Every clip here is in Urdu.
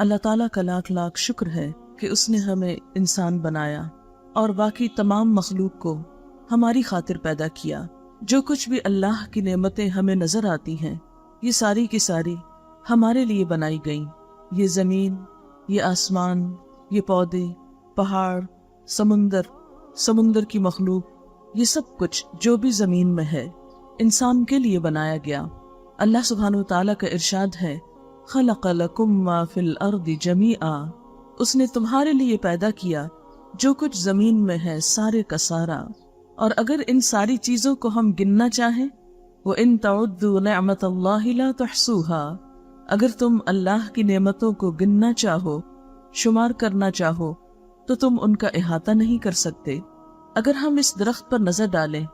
اللہ تعالیٰ کا لاکھ لاکھ شکر ہے کہ اس نے ہمیں انسان بنایا اور باقی تمام مخلوق کو ہماری خاطر پیدا کیا۔ جو کچھ بھی اللہ کی نعمتیں ہمیں نظر آتی ہیں یہ ساری کی ساری ہمارے لیے بنائی گئیں۔ یہ زمین، یہ آسمان، یہ پودے، پہاڑ، سمندر کی مخلوق، یہ سب کچھ جو بھی زمین میں ہے انسان کے لیے بنایا گیا۔ اللہ سبحانہ وتعالیٰ کا ارشاد ہے خلق لکم ما فی الارض جمیعا، اس نے تمہارے لیے پیدا کیا جو کچھ زمین میں ہے سارے کا سارا۔ اور اگر ان ساری چیزوں کو ہم گننا چاہیں، وَإِن تَعُدُّوا نِعْمَةَ اللَّهِ لَا تُحْصُوهَا، اگر تم اللہ کی نعمتوں کو گننا چاہو، شمار کرنا چاہو تو تم ان کا احاطہ نہیں کر سکتے۔ اگر ہم اس درخت پر نظر ڈالیں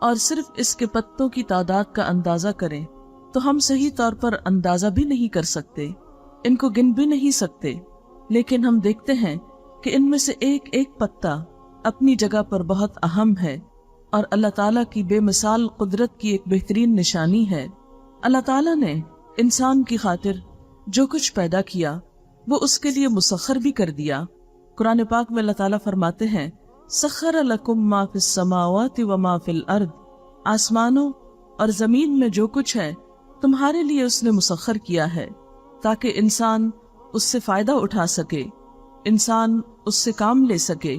اور صرف اس کے پتوں کی تعداد کا اندازہ کریں تو ہم صحیح طور پر اندازہ بھی نہیں کر سکتے، ان کو گن بھی نہیں سکتے، لیکن ہم دیکھتے ہیں کہ ان میں سے ایک ایک پتا اپنی جگہ پر بہت اہم ہے اور اللہ تعالیٰ کی بے مثال قدرت کی ایک بہترین نشانی ہے۔ اللہ تعالیٰ نے انسان کی خاطر جو کچھ پیدا کیا وہ اس کے لیے مسخر بھی کر دیا۔ قرآن پاک میں اللہ تعالیٰ فرماتے ہیں سخر لکم ما فی السماوات و ما فی الارض، آسمانوں اور زمین میں جو کچھ ہے تمہارے لیے اس نے مسخر کیا ہے تاکہ انسان اس سے فائدہ اٹھا سکے، انسان اس سے کام لے سکے۔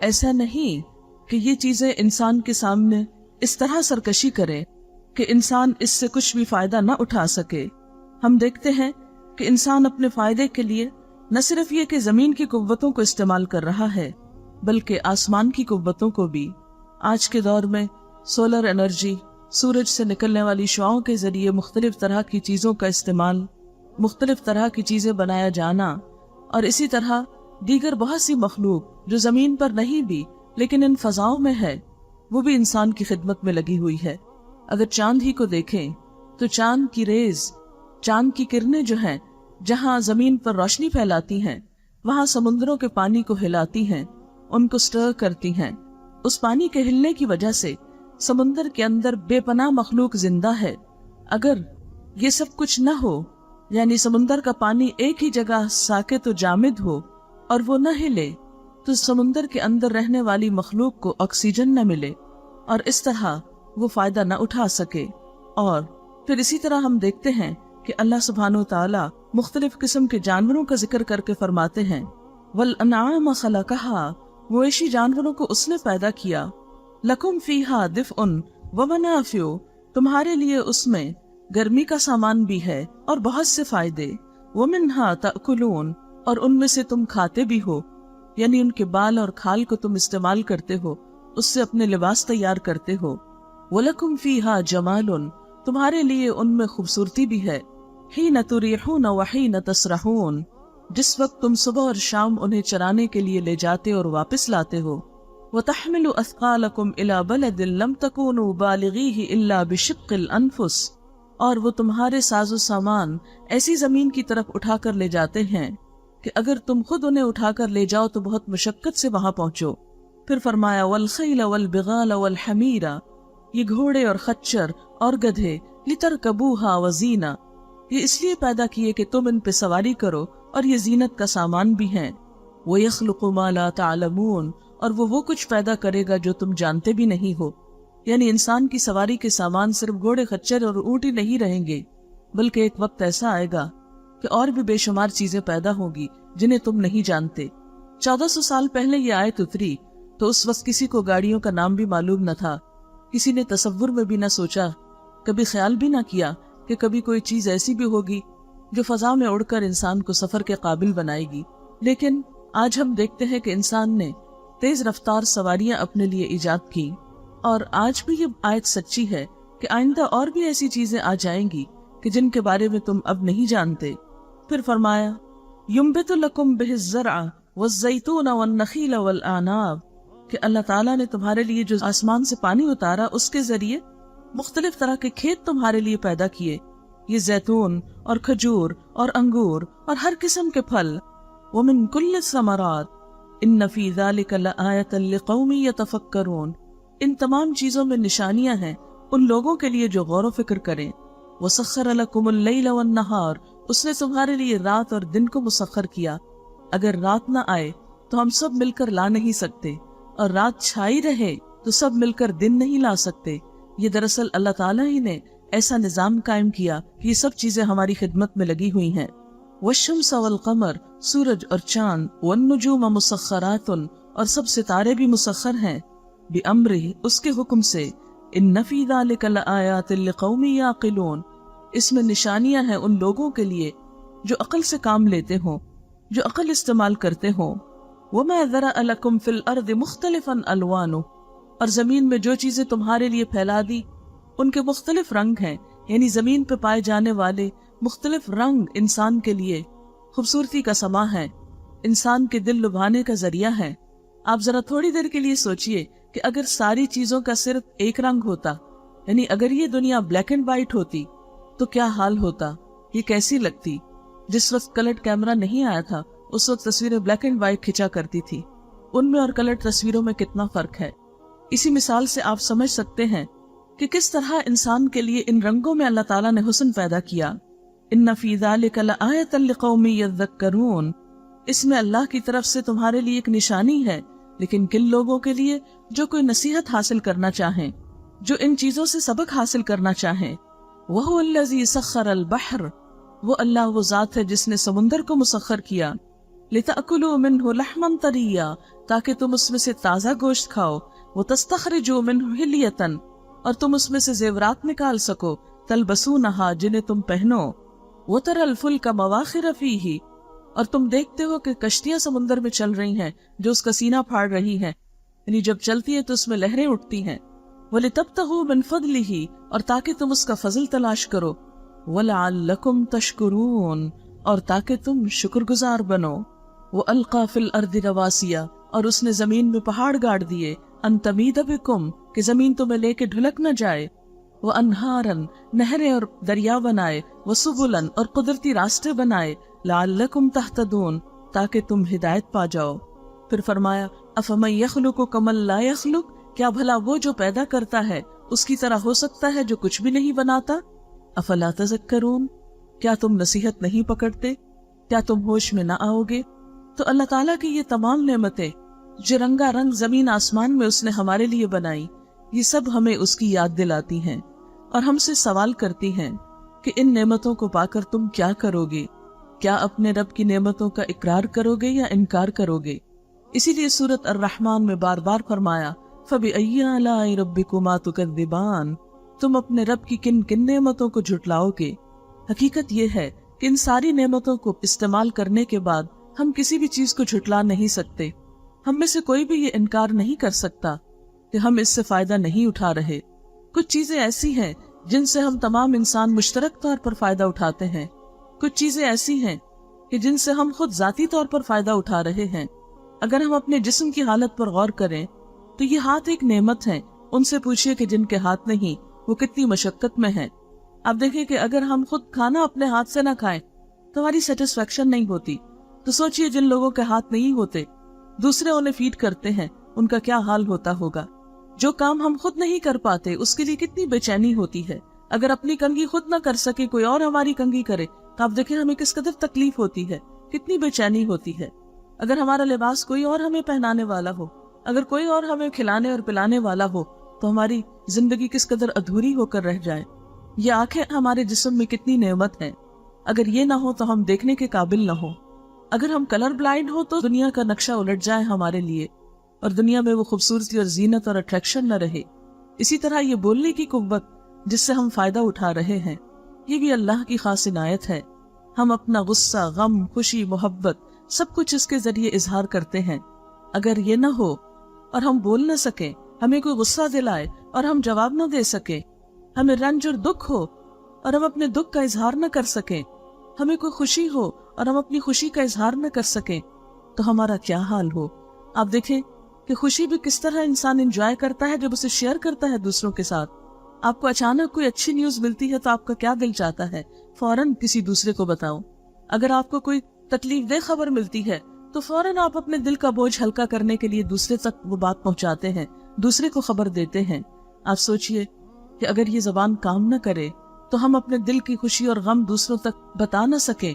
ایسا نہیں کہ یہ چیزیں انسان کے سامنے اس طرح سرکشی کریں کہ انسان اس سے کچھ بھی فائدہ نہ اٹھا سکے۔ ہم دیکھتے ہیں کہ انسان اپنے فائدے کے لیے نہ صرف یہ کہ زمین کی قوتوں کو استعمال کر رہا ہے بلکہ آسمان کی قوتوں کو بھی۔ آج کے دور میں سولر انرجی، سورج سے نکلنے والی شعاؤں کے ذریعے مختلف طرح کی چیزوں کا استعمال، مختلف طرح کی چیزیں بنایا جانا، اور اسی طرح دیگر بہت سی مخلوق جو زمین پر نہیں بھی لیکن ان فضاؤں میں ہے، وہ بھی انسان کی خدمت میں لگی ہوئی ہے۔ اگر چاند ہی کو دیکھیں تو چاند کی ریز، چاند کی کرنیں جو ہیں جہاں زمین پر روشنی پھیلاتی ہیں وہاں سمندروں کے پانی کو ہلاتی ہیں، ان کو سٹر کرتی ہیں۔ اس پانی کے ہلنے کی وجہ سے سمندر کے اندر بے پناہ مخلوق زندہ ہے۔ اگر یہ سب کچھ نہ ہو، یعنی سمندر کا پانی ایک ہی جگہ ساکت و جامد ہو اور وہ نہ ہلے، تو سمندر کے اندر رہنے والی مخلوق کو آکسیجن نہ ملے اور اس طرح وہ فائدہ نہ اٹھا سکے۔ اور پھر اسی طرح ہم دیکھتے ہیں کہ اللہ سبحانہ وتعالی مختلف قسم کے جانوروں کا ذکر کر کے فرماتے ہیں وَالْأَنْعَامَ خَلَقَهَا، مویشی جانوروں کو اس نے پیدا کیا، لَكُمْ فِيهَا دِفْءٌ وَمَنَافِعُ، تمہارے لیے اس میں گرمی کا سامان بھی ہے اور بہت سے فائدے، وَمِنْهَا تَأْكُلُونَ، اور ان میں سے تم کھاتے بھی ہو، یعنی ان کے بال اور کھال کو تم استعمال کرتے ہو، اس سے اپنے لباس تیار کرتے ہو۔ وَلَكُمْ فِيهَا جَمَالٌ، تمہارے لیے ان میں خوبصورتی بھی ہے، حِينَ تُرِيحُونَ وَحِينَ تَسْرَحُونَ، جس وقت تم صبح اور شام انہیں چرانے کے لیے لے جاتے اور واپس لاتے ہو۔ وَتَحْمِلُ أَثْقَالَكُمْ إِلَى بَلَدٍ لَمْ تَكُونُوا بَالِغِيهِ إِلَّا بِشِقِّ الْأَنفُسِ، اور وہ تمہارے ساز و سامان ایسی زمین کی طرف اٹھا کر لے جاتے ہیں کہ اگر تم خود انہیں اٹھا کر لے جاؤ تو بہت مشقت سے وہاں پہنچو۔ پھر فرمایا وَالْخَيْلَ وَالْبِغَالَ وَالْحَمِيرَ، یہ گھوڑے اور خچر اور گدھے، لِتَرْكَبُوهَا وَزِينَةً، یہ اس لیے پیدا کیے کہ تم ان پہ سواری کرو اور یہ زینت کا سامان بھی ہیں۔ وَيَخْلُقُ مَا لَا تَعْلَمُونَ، اور وہ کچھ پیدا کرے گا جو تم جانتے بھی نہیں ہو۔ یعنی انسان کی سواری کے سامان صرف گھوڑے خچر اور اونٹ ہی نہیں رہیں گے، بلکہ ایک وقت ایسا آئے گا کہ اور بھی بے شمار چیزیں پیدا ہوں گی جنہیں تم نہیں جانتے۔ 1400 سال پہلے یہ آیت اتری تو اس وقت کسی کو گاڑیوں کا نام بھی معلوم نہ تھا، کسی نے تصور میں بھی نہ سوچا، کبھی خیال بھی نہ کیا کہ کبھی کوئی چیز ایسی بھی ہوگی جو فضا میں اڑ کر انسان کو سفر کے قابل بنائے گی۔ لیکن آج ہم دیکھتے ہیں کہ انسان نے تیز رفتار سواریاں اپنے لیے ایجاد کی، اور آج بھی یہ آیت سچی ہے کہ آئندہ اور بھی ایسی چیزیں آ جائیں گی کہ جن کے بارے میں تم اب نہیں جانتے۔ پھر فرمایا يُنبِتُ لَكُمْ بِهِ الزَّرْعَ وَالزَّيْتُونَ وَالنَّخِيلَ وَالْأَعْنَابَ، کہ اللہ تعالیٰ نے تمہارے لیے جو آسمان سے پانی اتارا اس کے ذریعے مختلف طرح کے کھیت تمہارے لیے پیدا کیے، یہ زیتون اور کھجور اور انگور اور ہر قسم کے پھل۔ وَمِن كُلِّ الثَّمَرَاتِ إِنَّ فِي ذَلِكَ لَآيَةً لِقَوْمٍ يَتَفَكَّرُونَ، ان تمام چیزوں میں نشانیاں ہیں ان لوگوں کے لیے جو غور و فکر کریں۔ وَسَخَّرَ لَكُمُ اللَّيْلَ وَالنَّهَارَ، اس نے تمہارے لیے رات اور دن کو مسخر کیا. اگر رات نہ آئے تو ہم سب مل کر لا نہیں سکتے، اور رات چھائی رہے تو سب مل کر دن نہیں لا سکتے. یہ دراصل اللہ تعالیٰ ہی نے ایسا نظام قائم کیا کہ یہ سب چیزیں ہماری خدمت میں لگی ہوئی ہیں. والشمس والقمر، سورج اور چاند، والنجوم مسخرات، اور سب ستارے بھی مسخر ہیں، بأمرہ، اس کے حکم سے. ان فی ذلک لآیات لقوم یعقلون، اس میں نشانیاں ہیں ان لوگوں کے لیے جو عقل سے کام لیتے ہوں، جو عقل استعمال کرتے ہوں. وما ذرأ لکم فی الارض مختلفا الوانہ، اور زمین میں جو چیزیں تمہارے لیے پھیلا دی ان کے مختلف رنگ ہیں، یعنی زمین پہ پائے جانے والے مختلف رنگ انسان کے لیے خوبصورتی کا سما ہے، انسان کے دل لبھانے کا ذریعہ ہے. آپ ذرا تھوڑی دیر کے لیے سوچئے کہ اگر ساری چیزوں کا صرف ایک رنگ ہوتا، یعنی اگر یہ دنیا بلیک اینڈ وائٹ ہوتی تو کیا حال ہوتا، یہ کیسی لگتی. جس وقت کلرڈ کیمرہ نہیں آیا تھا اس وقت تصویریں بلیک اینڈ وائٹ کھینچا کرتی تھی، ان میں اور کلرڈ تصویروں میں کتنا فرق ہے. اسی مثال سے آپ سمجھ سکتے ہیں کہ کس طرح انسان کے لیے ان رنگوں میں اللہ تعالیٰ نے حسن پیدا کیا. ان فی ذلک لآیۃ لقوم یذکرون، اس میں اللہ کی طرف سے تمہارے لیے ایک نشانی ہے، لیکن کن لوگوں کے لیے؟ جو کوئی نصیحت حاصل کرنا چاہیں، جو ان چیزوں سے سبق حاصل کرنا چاہیں. وَهُوَ الَّذِي سَخَّرَ الْبَحْرَ، وہ اللہ وہ ذات ہے جس نے سمندر کو مسخر کیا. لِتَأْكُلُوا مِنْهُ لَحْمًا طَرِيًّا، تاکہ تم اس میں سے تازہ گوشت کھاؤ. وَتَسْتَخْرِجُوا مِنْهُ حِلْيَةً، اور تم اس میں سے زیورات نکال سکو. تَلْبَسُونَهَا، جنہیں تم پہنو. وَتَرَى الْفُلْكَ مَوَاخِرَ فِيهِ، اور تم دیکھتے ہو کہ کشتیاں سمندر میں چل رہی ہیں جو اس کا سینہ پھاڑ رہی ہیں، یعنی جب چلتی ہے تو اس میں لہریں اٹھتی ہیں. وَلِتَبْتَغُوا مِنْ فَضْلِهِ، اور تاکہ تم اس کا فضل تلاش کرو. وَلَعَلَّكُمْ تَشْكُرُونَ، اور تاکہ تم شکر گزار بنو. وَأَلْقَى فِي الْأَرْضِ رَوَاسِيَ، اور اس نے زمین میں پہاڑ گاڑ دیے. أَن تَمِيدَ بِكُمْ، کہ زمین تمہیں لے کے ڈھلک نہ جائے. وَأَنْهَارًا، نہریں اور دریا بنائے. وَسُبُلًا، اور قدرتی راستے بنائے. لَعَلَّكُمْ تَهْتَدُونَ، تاکہ تم ہدایت پا جاؤ. پھر فرمایا أَفَمَن يَخْلُقُ كَمَن لَا يَخْلُقُ، کیا بھلا وہ جو پیدا کرتا ہے اس کی طرح ہو سکتا ہے جو کچھ بھی نہیں بناتا. افلا تذکرون، کیا تم نصیحت نہیں پکڑتے، کیا تم ہوش میں نہ آؤ گے. تو اللہ تعالیٰ کی یہ تمام نعمتیں جو رنگا رنگ زمین آسمان میں اس نے ہمارے لیے بنائی، یہ سب ہمیں اس کی یاد دلاتی ہیں اور ہم سے سوال کرتی ہیں کہ ان نعمتوں کو پا کر تم کیا کرو گے. کیا اپنے رب کی نعمتوں کا اقرار کرو گے یا انکار کرو گے. اسی لیے سورۃ الرحمن میں بار بار فرمایا فَبِأَيِّ آلَاءِ رَبِّكُمَا تُكَذِّبَانِ، تم اپنے رب کی کن کن نعمتوں کو جھٹلاؤ گے. حقیقت یہ ہے کہ ان ساری نعمتوں کو استعمال کرنے کے بعد ہم کسی بھی چیز کو جھٹلا نہیں سکتے. ہم میں سے کوئی بھی یہ انکار نہیں کر سکتا کہ ہم اس سے فائدہ نہیں اٹھا رہے. کچھ چیزیں ایسی ہیں جن سے ہم تمام انسان مشترک طور پر فائدہ اٹھاتے ہیں. کچھ چیزیں ایسی ہیں کہ جن سے ہم خود ذاتی طور پر فائدہ اٹھا رہے ہیں. اگر ہم اپنے جسم کی حالت پر غور کریں تو یہ ہاتھ ایک نعمت ہے. ان سے پوچھئے کہ جن کے ہاتھ نہیں وہ کتنی مشقت میں ہیں. آپ دیکھیں کہ اگر ہم خود کھانا اپنے ہاتھ سے نہ کھائیں تو ہماری سیٹسفیکشن نہیں ہوتی. تو سوچئے جن لوگوں کے ہاتھ نہیں ہوتے دوسرے انہیں فیڈ کرتے ہیں ان کا کیا حال ہوتا ہوگا. جو کام ہم خود نہیں کر پاتے اس کے لیے کتنی بے چینی ہوتی ہے. اگر اپنی کنگھی خود نہ کر سکے کوئی اور ہماری کنگھی کرے تو آپ دیکھیں ہمیں کس قدر تکلیف ہوتی ہے، کتنی بے چینی ہوتی ہے. اگر ہمارا لباس کوئی اور ہمیں پہنانے والا ہو، اگر کوئی اور ہمیں کھلانے اور پلانے والا ہو تو ہماری زندگی کس قدر ادھوری ہو کر رہ جائے. یہ آنکھیں ہمارے جسم میں کتنی نعمت ہیں. اگر یہ نہ ہو تو ہم دیکھنے کے قابل نہ ہو. اگر ہم کلر بلائنڈ ہو تو دنیا کا نقشہ الٹ جائے ہمارے لیے اور دنیا میں وہ خوبصورتی اور زینت اور اٹریکشن نہ رہے. اسی طرح یہ بولنے کی قوت جس سے ہم فائدہ اٹھا رہے ہیں یہ بھی اللہ کی خاص عنایت ہے. ہم اپنا غصہ، غم، خوشی، محبت سب کچھ اس کے ذریعے اظہار کرتے ہیں. اگر یہ نہ ہو اور ہم بول نہ سکیں، ہمیں کوئی غصہ دلائے اور ہم جواب نہ دے سکیں، ہمیں رنج اور دکھ ہو اور ہم اپنے دکھ کا اظہار نہ کر سکیں، ہمیں کوئی خوشی ہو اور ہم اپنی خوشی کا اظہار نہ کر سکیں تو ہمارا کیا حال ہو. آپ دیکھیں کہ خوشی بھی کس طرح انسان انجوائے کرتا ہے جب اسے شیئر کرتا ہے دوسروں کے ساتھ. آپ کو اچانک کوئی اچھی نیوز ملتی ہے تو آپ کا کیا دل چاہتا ہے فوراً کسی دوسرے کو بتاؤ. اگر آپ کو کوئی تکلیف دہ خبر ملتی ہے تو فوراً آپ اپنے دل کا بوجھ ہلکا کرنے کے لیے دوسرے تک وہ بات پہنچاتے ہیں، دوسرے کو خبر دیتے ہیں. آپ سوچئے کہ اگر یہ زبان کام نہ کرے تو ہم اپنے دل کی خوشی اور غم دوسروں تک بتا نہ سکیں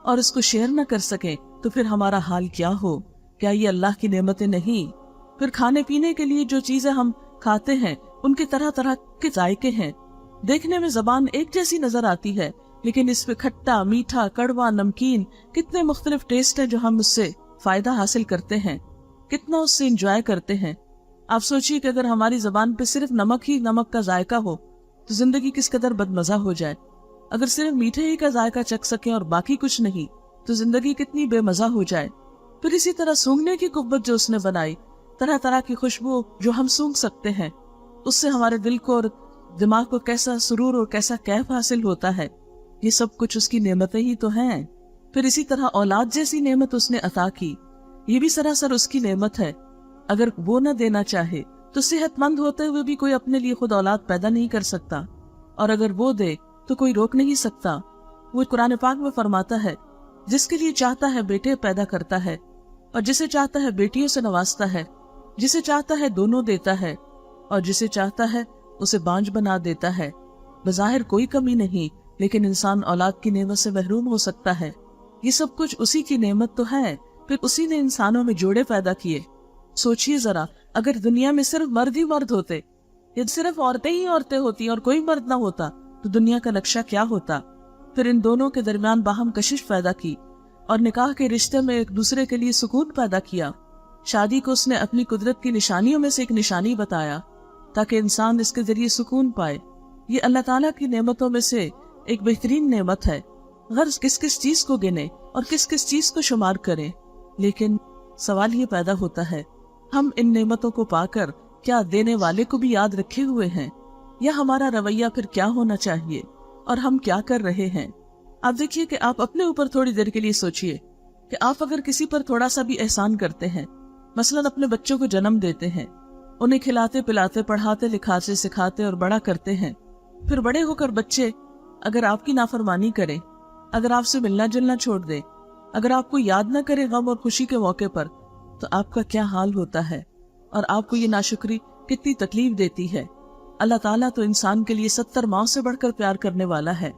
اور اس کو شیئر نہ کر سکیں تو پھر ہمارا حال کیا ہو؟ کیا یہ اللہ کی نعمتیں نہیں؟ پھر کھانے پینے کے لیے جو چیزیں ہم کھاتے ہیں ان کے طرح طرح کے ذائقے ہیں. دیکھنے میں زبان ایک جیسی نظر آتی ہے لیکن اس پہ کھٹا، میٹھا، کڑوا، نمکین کتنے مختلف ٹیسٹ ہیں جو ہم اس سے فائدہ حاصل کرتے ہیں، کتنا اس سے انجوائے کرتے ہیں. آپ سوچئے کہ اگر ہماری زبان پہ صرف نمک ہی نمک کا ذائقہ ہو تو زندگی کس قدر بدمزہ ہو جائے. اگر صرف میٹھے ہی کا ذائقہ چکھ سکیں اور باقی کچھ نہیں تو زندگی کتنی بے مزہ ہو جائے. پھر اسی طرح سونگھنے کی قوت جو اس نے بنائی، طرح طرح کی خوشبو جو ہم سونگھ سکتے ہیں، اس سے ہمارے دل کو اور دماغ کو کیسا سرور اور کیسا کیف حاصل ہوتا ہے. یہ سب کچھ اس کی نعمتیں ہی تو ہیں. پھر اسی طرح اولاد جیسی نعمت اس نے عطا کی، یہ بھی سراسر اس کی نعمت ہے. اگر وہ نہ دینا چاہے تو صحت مند ہوتے ہوئے بھی کوئی اپنے لیے خود اولاد پیدا نہیں کر سکتا، اور اگر وہ دے تو کوئی روک نہیں سکتا. وہ قرآن پاک میں فرماتا ہے، جس کے لیے چاہتا ہے بیٹے پیدا کرتا ہے اور جسے چاہتا ہے بیٹیوں سے نوازتا ہے، جسے چاہتا ہے دونوں دیتا ہے اور جسے چاہتا ہے اسے بانجھ بنا دیتا ہے. بظاہر کوئی کمی نہیں لیکن انسان اولاد کی نعمت سے محروم ہو سکتا ہے. یہ سب کچھ اسی کی نعمت تو ہے. پھر اسی نے انسانوں میں جوڑے پیدا کیے. سوچئے ذرا، اگر دنیا میں صرف مرد ہی مرد ہوتے یا صرف عورتیں ہی عورتیں ہوتی اور کوئی مرد نہ ہوتا تو دنیا کا نقشہ کیا ہوتا. پھر ان دونوں کے درمیان باہم کشش پیدا کی اور نکاح کے رشتے میں ایک دوسرے کے لیے سکون پیدا کیا. شادی کو اس نے اپنی قدرت کی نشانیوں میں سے ایک نشانی بتایا تاکہ انسان اس کے ذریعے سکون پائے. یہ اللہ تعالیٰ کی نعمتوں میں سے ایک بہترین نعمت ہے. غرض کس کس چیز کو گنے اور کس کس چیز کو شمار کریں، لیکن سوال یہ پیدا ہوتا ہے، ہم ان نعمتوں کو پا کر کیا دینے والے کو بھی یاد رکھے ہوئے ہیں، یا ہمارا رویہ پھر کیا ہونا چاہیے اور ہم کیا کر رہے ہیں؟ آپ دیکھیے کہ آپ اپنے اوپر تھوڑی دیر کے لیے سوچئے کہ آپ اگر کسی پر تھوڑا سا بھی احسان کرتے ہیں، مثلاً اپنے بچوں کو جنم دیتے ہیں، انہیں کھلاتے پلاتے پڑھاتے لکھاتے سکھاتے اور بڑا کرتے ہیں، پھر بڑے ہو کر بچے اگر آپ کی نافرمانی کریں، اگر آپ سے ملنا جلنا چھوڑ دے، اگر آپ کو یاد نہ کرے غم اور خوشی کے موقع پر، تو آپ کا کیا حال ہوتا ہے اور آپ کو یہ ناشکری کتنی تکلیف دیتی ہے. اللہ تعالیٰ تو انسان کے لیے 70 ماؤں سے بڑھ کر پیار کرنے والا ہے.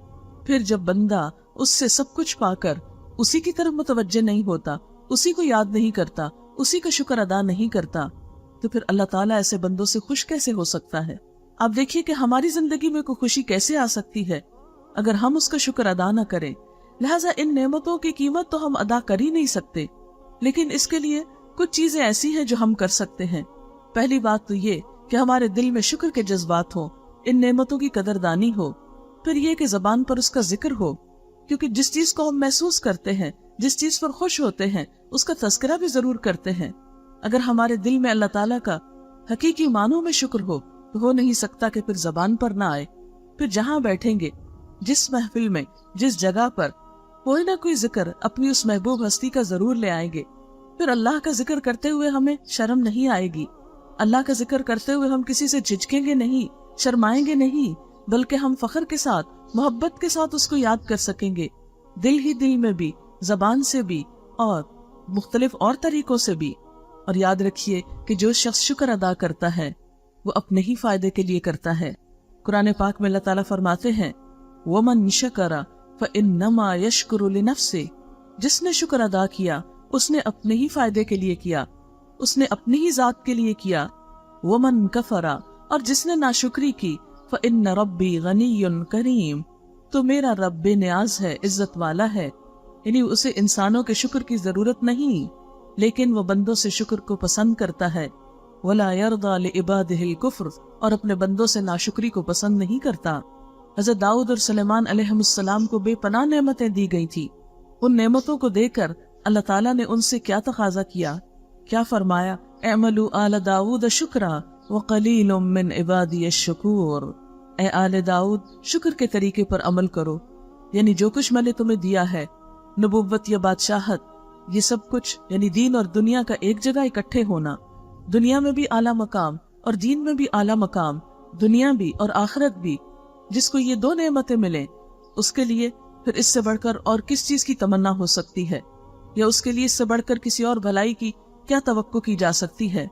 پھر جب بندہ اس سے سب کچھ پا کر اسی کی طرف متوجہ نہیں ہوتا، اسی کو یاد نہیں کرتا، اسی کا شکر ادا نہیں کرتا، تو پھر اللہ تعالیٰ ایسے بندوں سے خوش کیسے ہو سکتا ہے؟ آپ دیکھیے کہ ہماری زندگی میں کوئی خوشی کیسے آ سکتی ہے اگر ہم اس کا شکر ادا نہ کریں. لہٰذا ان نعمتوں کی قیمت تو ہم ادا کر ہی نہیں سکتے، لیکن اس کے لیے کچھ چیزیں ایسی ہیں جو ہم کر سکتے ہیں. پہلی بات تو یہ کہ ہمارے دل میں شکر کے جذبات ہوں، ان نعمتوں کی قدردانی ہو. پھر یہ کہ زبان پر اس کا ذکر ہو، کیونکہ جس چیز کو ہم محسوس کرتے ہیں، جس چیز پر خوش ہوتے ہیں، اس کا تذکرہ بھی ضرور کرتے ہیں. اگر ہمارے دل میں اللہ تعالیٰ کا حقیقی معنوں میں شکر ہو نہیں سکتا کہ پھر زبان پر نہ آئے. پھر جہاں بیٹھیں گے، جس محفل میں، جس جگہ پر، کوئی نہ کوئی ذکر اپنی اس محبوب ہستی کا ضرور لے آئیں گے. پھر اللہ کا ذکر کرتے ہوئے ہمیں شرم نہیں آئے گی. اللہ کا ذکر کرتے ہوئے ہم کسی سے جھجکیں گے نہیں، شرمائیں گے نہیں، بلکہ ہم فخر کے ساتھ، محبت کے ساتھ اس کو یاد کر سکیں گے، دل ہی دل میں بھی، زبان سے بھی اور مختلف اور طریقوں سے بھی. اور یاد رکھیے کہ جو شخص شکر ادا کرتا ہے وہ اپنے ہی فائدے کے لیے کرتا ہے. قرآن پاک میں اللہ تعالیٰ فرماتے ہیں، وَمَن شَكَرَ فَإِنَّمَا يَشْكُرُ لِنَفْسِهِ، جس نے شکر ادا کیا اس نے اپنے ہی فائدے کے لیے کیا، اس نے اپنی ہی ذات کے لیے کیا. وَمَن كَفَرَ، اور جس نے ناشکری کی، فَإِنَّ رَبِّي غَنِيٌّ كَرِيمٌ، تو میرا رب بے نیاز ہے، عزت والا ہے. یعنی اسے انسانوں کے شکر کی ضرورت نہیں، لیکن وہ بندوں سے شکر کو پسند کرتا ہے. وَلَا يَرْضَى لِعِبَادِهِ الْكُفْرَ، اور اپنے بندوں سے ناشکری کو پسند نہیں کرتا. حضرت داؤد اور سلیمان علیہ السلام کو بے پناہ نعمتیں دی گئی تھی. ان نعمتوں کو دے کر اللہ تعالیٰ نے ان سے کیا تقاضا کیا، کیا فرمایا؟ اعملوا آل داؤد شکرا وقلیل من عبادی الشکور. اے آل داؤد، شکر کے طریقے پر عمل کرو. یعنی جو کچھ میں نے تمہیں دیا ہے، نبوت یا بادشاہت، یہ سب کچھ یعنی دین اور دنیا کا ایک جگہ اکٹھے ہونا، دنیا میں بھی اعلیٰ مقام اور دین میں بھی اعلیٰ مقام، دنیا بھی اور آخرت بھی. جس کو یہ دو نعمتیں ملیں، اس کے لیے پھر اس سے بڑھ کر اور کس چیز کی تمنا ہو سکتی ہے، یا اس کے لیے اس سے بڑھ کر کسی اور بھلائی کی کیا توقع کی جا سکتی ہے؟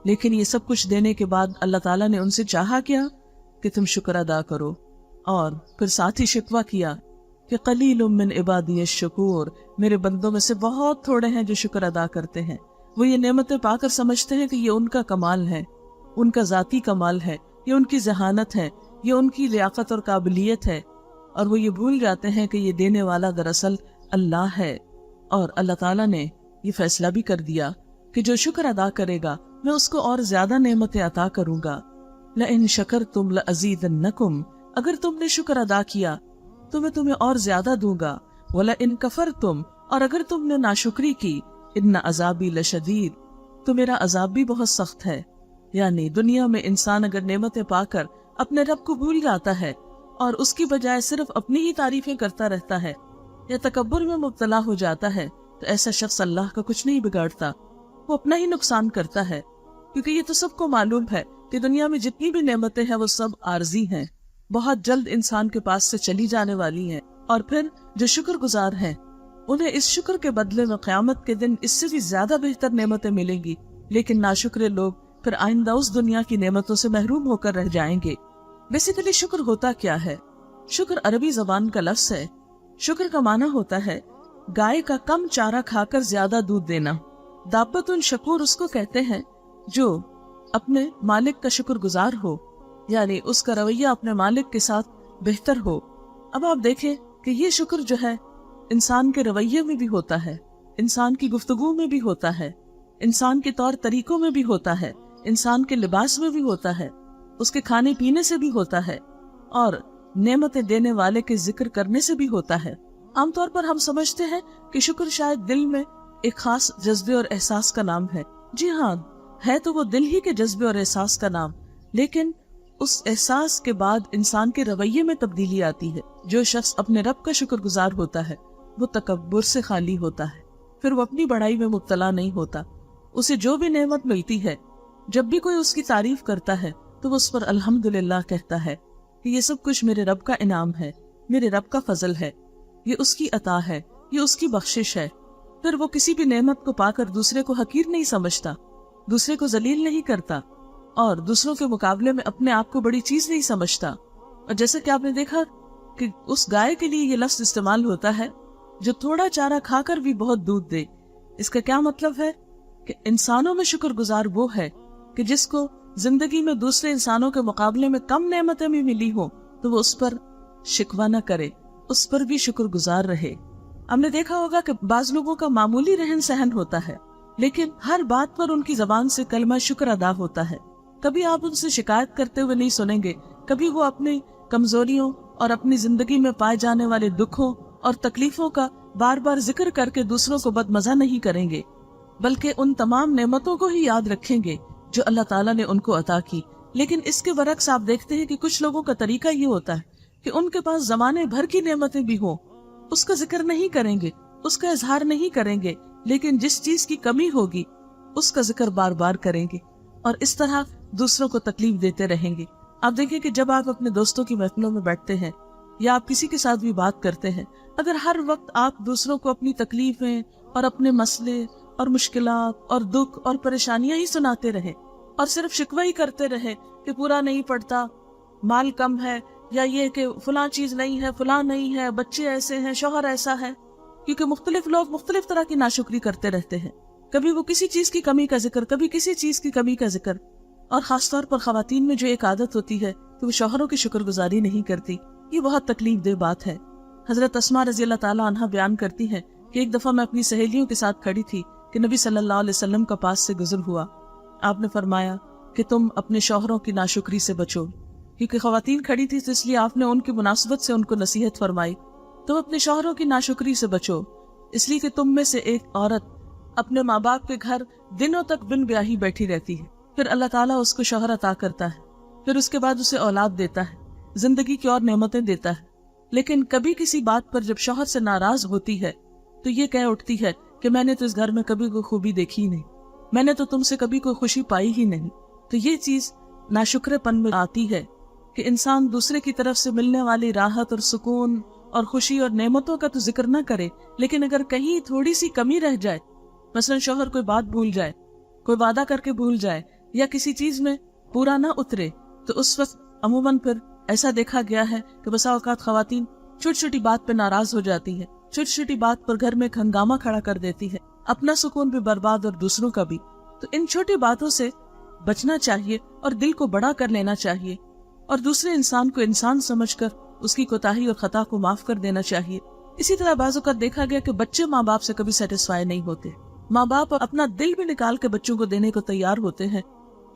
لیکن یہ سب کچھ دینے کے بعد اللہ تعالیٰ نے ان سے چاہا کیا کہ تم شکر ادا کرو. اور پھر ساتھ ہی شکوہ کیا کہ قلیل من عبادی الشکور، میرے بندوں میں سے بہت تھوڑے ہیں جو شکر ادا کرتے ہیں۔ وہ یہ نعمتیں پا کر سمجھتے ہیں کہ یہ ان کا کمال ہے، ان کا ذاتی کمال ہے، یہ ان کی ذہانت ہے، یہ ان کی لیاقت اور قابلیت ہے، اور وہ یہ بھول جاتے ہیں کہ یہ دینے والا دراصل اللہ ہے۔ اور اللہ تعالیٰ نے یہ فیصلہ بھی کر دیا کہ جو شکر ادا کرے گا میں اس کو اور زیادہ نعمتیں عطا کروں گا۔ لَإِن شَكَرْتُمْ لَأَزِيدَنَّكُمْ، اگر تم نے شکر ادا کیا تو میں تمہیں اور زیادہ دوں گا۔ وَلَإِن كَفَرْتُمْ، اور اگر تم نے ناشکری کی، إِنَّ عَذَابِي لَشَدِيدٌ، تو میرا عذاب بھی بہت سخت ہے۔ یعنی دنیا میں انسان اگر نعمتیں پا کر اپنے رب کو بھول جاتا ہے اور اس کی بجائے صرف اپنی ہی تعریفیں کرتا رہتا ہے یا تکبر میں مبتلا ہو جاتا ہے، تو ایسا شخص اللہ کا کچھ نہیں بگاڑتا، وہ اپنا ہی نقصان کرتا ہے، کیونکہ یہ تو سب کو معلوم ہے کہ دنیا میں جتنی بھی نعمتیں ہیں وہ سب عارضی ہیں، بہت جلد انسان کے پاس سے چلی جانے والی ہیں، اور پھر جو شکر گزار ہیں انہیں اس شکر کے بدلے میں قیامت کے دن اس سے بھی زیادہ بہتر نعمتیں ملیں گی، لیکن ناشکرے لوگ پھر آئندہ اس دنیا کی نعمتوں سے محروم ہو کر رہ جائیں گے۔ بیسیکلی شکر ہوتا کیا ہے؟ شکر عربی زبان کا لفظ ہے۔ شکر کا معنی ہوتا ہے گائے کا کم چارہ کھا کر زیادہ دودھ دینا۔ دابۃ شکور اس کو کہتے ہیں جو اپنے مالک کا شکر گزار ہو، یعنی اس کا رویہ اپنے مالک کے ساتھ بہتر ہو۔ اب آپ دیکھیں کہ یہ شکر جو ہے انسان کے رویے میں بھی ہوتا ہے، انسان کی گفتگو میں بھی ہوتا ہے، انسان کے طور طریقوں میں بھی ہوتا ہے، انسان کے لباس میں بھی ہوتا ہے، اس کے کھانے پینے سے بھی ہوتا ہے، اور نعمتیں دینے والے کے ذکر کرنے سے بھی ہوتا ہے۔ عام طور پر ہم سمجھتے ہیں کہ شکر شاید دل میں ایک خاص جذبے اور احساس کا نام ہے۔ جی ہاں، ہے تو وہ دل ہی کے جذبے اور احساس کا نام، لیکن اس احساس کے بعد انسان کے رویے میں تبدیلی آتی ہے۔ جو شخص اپنے رب کا شکر گزار ہوتا ہے وہ تکبر سے خالی ہوتا ہے، پھر وہ اپنی بڑائی میں مبتلا نہیں ہوتا۔ اسے جو بھی نعمت ملتی ہے، جب بھی کوئی اس کی تعریف کرتا ہے تو وہ اس پر الحمدللہ کہتا ہے کہ یہ سب کچھ میرے رب کا انعام ہے، میرے رب کا فضل ہے، یہ اس کی عطا ہے، یہ اس کی بخشش ہے۔ پھر وہ کسی بھی نعمت کو پا کر دوسرے کو حقیر نہیں سمجھتا، دوسرے کو ذلیل نہیں کرتا، اور دوسروں کے مقابلے میں اپنے آپ کو بڑی چیز نہیں سمجھتا۔ اور جیسا کہ آپ نے دیکھا کہ اس گائے کے لیے یہ لفظ استعمال ہوتا ہے جو تھوڑا چارہ کھا کر بھی بہت دودھ دے۔ اس کا کیا مطلب ہے کہ انسانوں میں شکر گزار وہ ہے کہ جس کو زندگی میں دوسرے انسانوں کے مقابلے میں کم نعمتیں بھی ملی ہوں تو وہ اس پر شکوہ نہ کرے، اس پر بھی شکر گزار رہے۔ ہم نے دیکھا ہوگا کہ بعض لوگوں کا معمولی رہن سہن ہوتا ہے، لیکن ہر بات پر ان کی زبان سے کلمہ شکر ادا ہوتا ہے۔ کبھی آپ ان سے شکایت کرتے ہوئے نہیں سنیں گے، کبھی وہ اپنی کمزوریوں اور اپنی زندگی میں پائے جانے والے دکھوں اور تکلیفوں کا بار بار ذکر کر کے دوسروں کو بدمزہ نہیں کریں گے، بلکہ ان تمام نعمتوں کو ہی یاد رکھیں گے جو اللہ تعالیٰ نے ان کو عطا کی۔ لیکن اس کے برعکس آپ دیکھتے ہیں کہ کچھ لوگوں کا طریقہ یہ ہوتا ہے کہ ان کے پاس زمانے بھر کی نعمتیں بھی ہوں، اس کا ذکر نہیں کریں گے، اس کا اظہار نہیں کریں گے، لیکن جس چیز کی کمی ہوگی اس کا ذکر بار بار کریں گے، اور اس طرح دوسروں کو تکلیف دیتے رہیں گے۔ آپ دیکھیں کہ جب آپ اپنے دوستوں کی محفلوں میں بیٹھتے ہیں یا آپ کسی کے ساتھ بھی بات کرتے ہیں، اگر ہر وقت آپ دوسروں کو اپنی تکلیفیں اور اپنے مسئلے اور مشکلات اور دکھ اور پریشانیاں ہی سناتے رہے اور صرف شکوہ ہی کرتے رہے کہ پورا نہیں پڑتا، مال کم ہے، یا یہ کہ فلاں چیز نہیں ہے، فلاں نہیں ہے، بچے ایسے ہیں، شوہر ایسا ہے، کیونکہ مختلف لوگ مختلف طرح کی ناشکری کرتے رہتے ہیں، کبھی وہ کسی چیز کی کمی کا ذکر، کبھی کسی چیز کی کمی کا ذکر، اور خاص طور پر خواتین میں جو ایک عادت ہوتی ہے کہ وہ شوہروں کی شکر گزاری نہیں کرتی، یہ بہت تکلیف دہ بات ہے۔ حضرت اسماء رضی اللہ تعالیٰ عنہ بیان کرتی ہیں کہ ایک دفعہ میں اپنی سہیلیوں کے ساتھ کھڑی تھی کہ نبی صلی اللہ علیہ وسلم کا پاس سے گزر ہوا۔ آپ نے فرمایا کہ تم اپنے شوہروں کی ناشکری سے بچو، کیونکہ خواتین کھڑی تھی تو اس لیے آپ نے ان کی مناسبت سے ان کو نصیحت فرمائی، تم اپنے شوہروں کی ناشکری سے بچو، اس لیے کہ تم میں سے ایک عورت اپنے ماں باپ کے گھر دنوں تک بن بیاہی بیٹھی رہتی ہے، پھر اللہ تعالیٰ اس کو شوہر عطا کرتا ہے، پھر اس کے بعد اسے اولاد دیتا ہے، زندگی کی اور نعمتیں دیتا ہے، لیکن کبھی کسی بات پر جب شوہر سے ناراض ہوتی ہے تو یہ کہہ اٹھتی ہے کہ میں نے تو اس گھر میں کبھی کوئی خوبی دیکھی نہیں، میں نے تو تم سے کبھی کوئی خوشی پائی ہی نہیں۔ تو یہ چیز ناشکرے پن میں آتی ہے کہ انسان دوسرے کی طرف سے ملنے والی راحت اور سکون اور خوشی اور نعمتوں کا تو ذکر نہ کرے، لیکن اگر کہیں تھوڑی سی کمی رہ جائے، مثلا شوہر کوئی بات بھول جائے، کوئی وعدہ کر کے بھول جائے، یا کسی چیز میں پورا نہ اترے، تو اس وقت عموماً پھر ایسا دیکھا گیا ہے کہ بسا اوقات خواتین چھوٹی چھوٹی بات پہ ناراض ہو جاتی ہے، چھوٹی چھوٹی بات پر گھر میں ہنگامہ کھڑا کر دیتی ہے، اپنا سکون بھی برباد اور دوسروں کا بھی۔ تو ان چھوٹی باتوں سے بچنا چاہیے اور دل کو بڑا کر لینا چاہیے، اور دوسرے انسان کو انسان سمجھ کر اس کی کوتاہی اور خطا کو معاف کر دینا چاہیے۔ اسی طرح بعض اوقات دیکھا گیا کہ بچے ماں باپ سے کبھی سیٹسفائی نہیں ہوتے، ماں باپ اپنا دل بھی نکال کے بچوں کو دینے کو تیار ہوتے ہیں،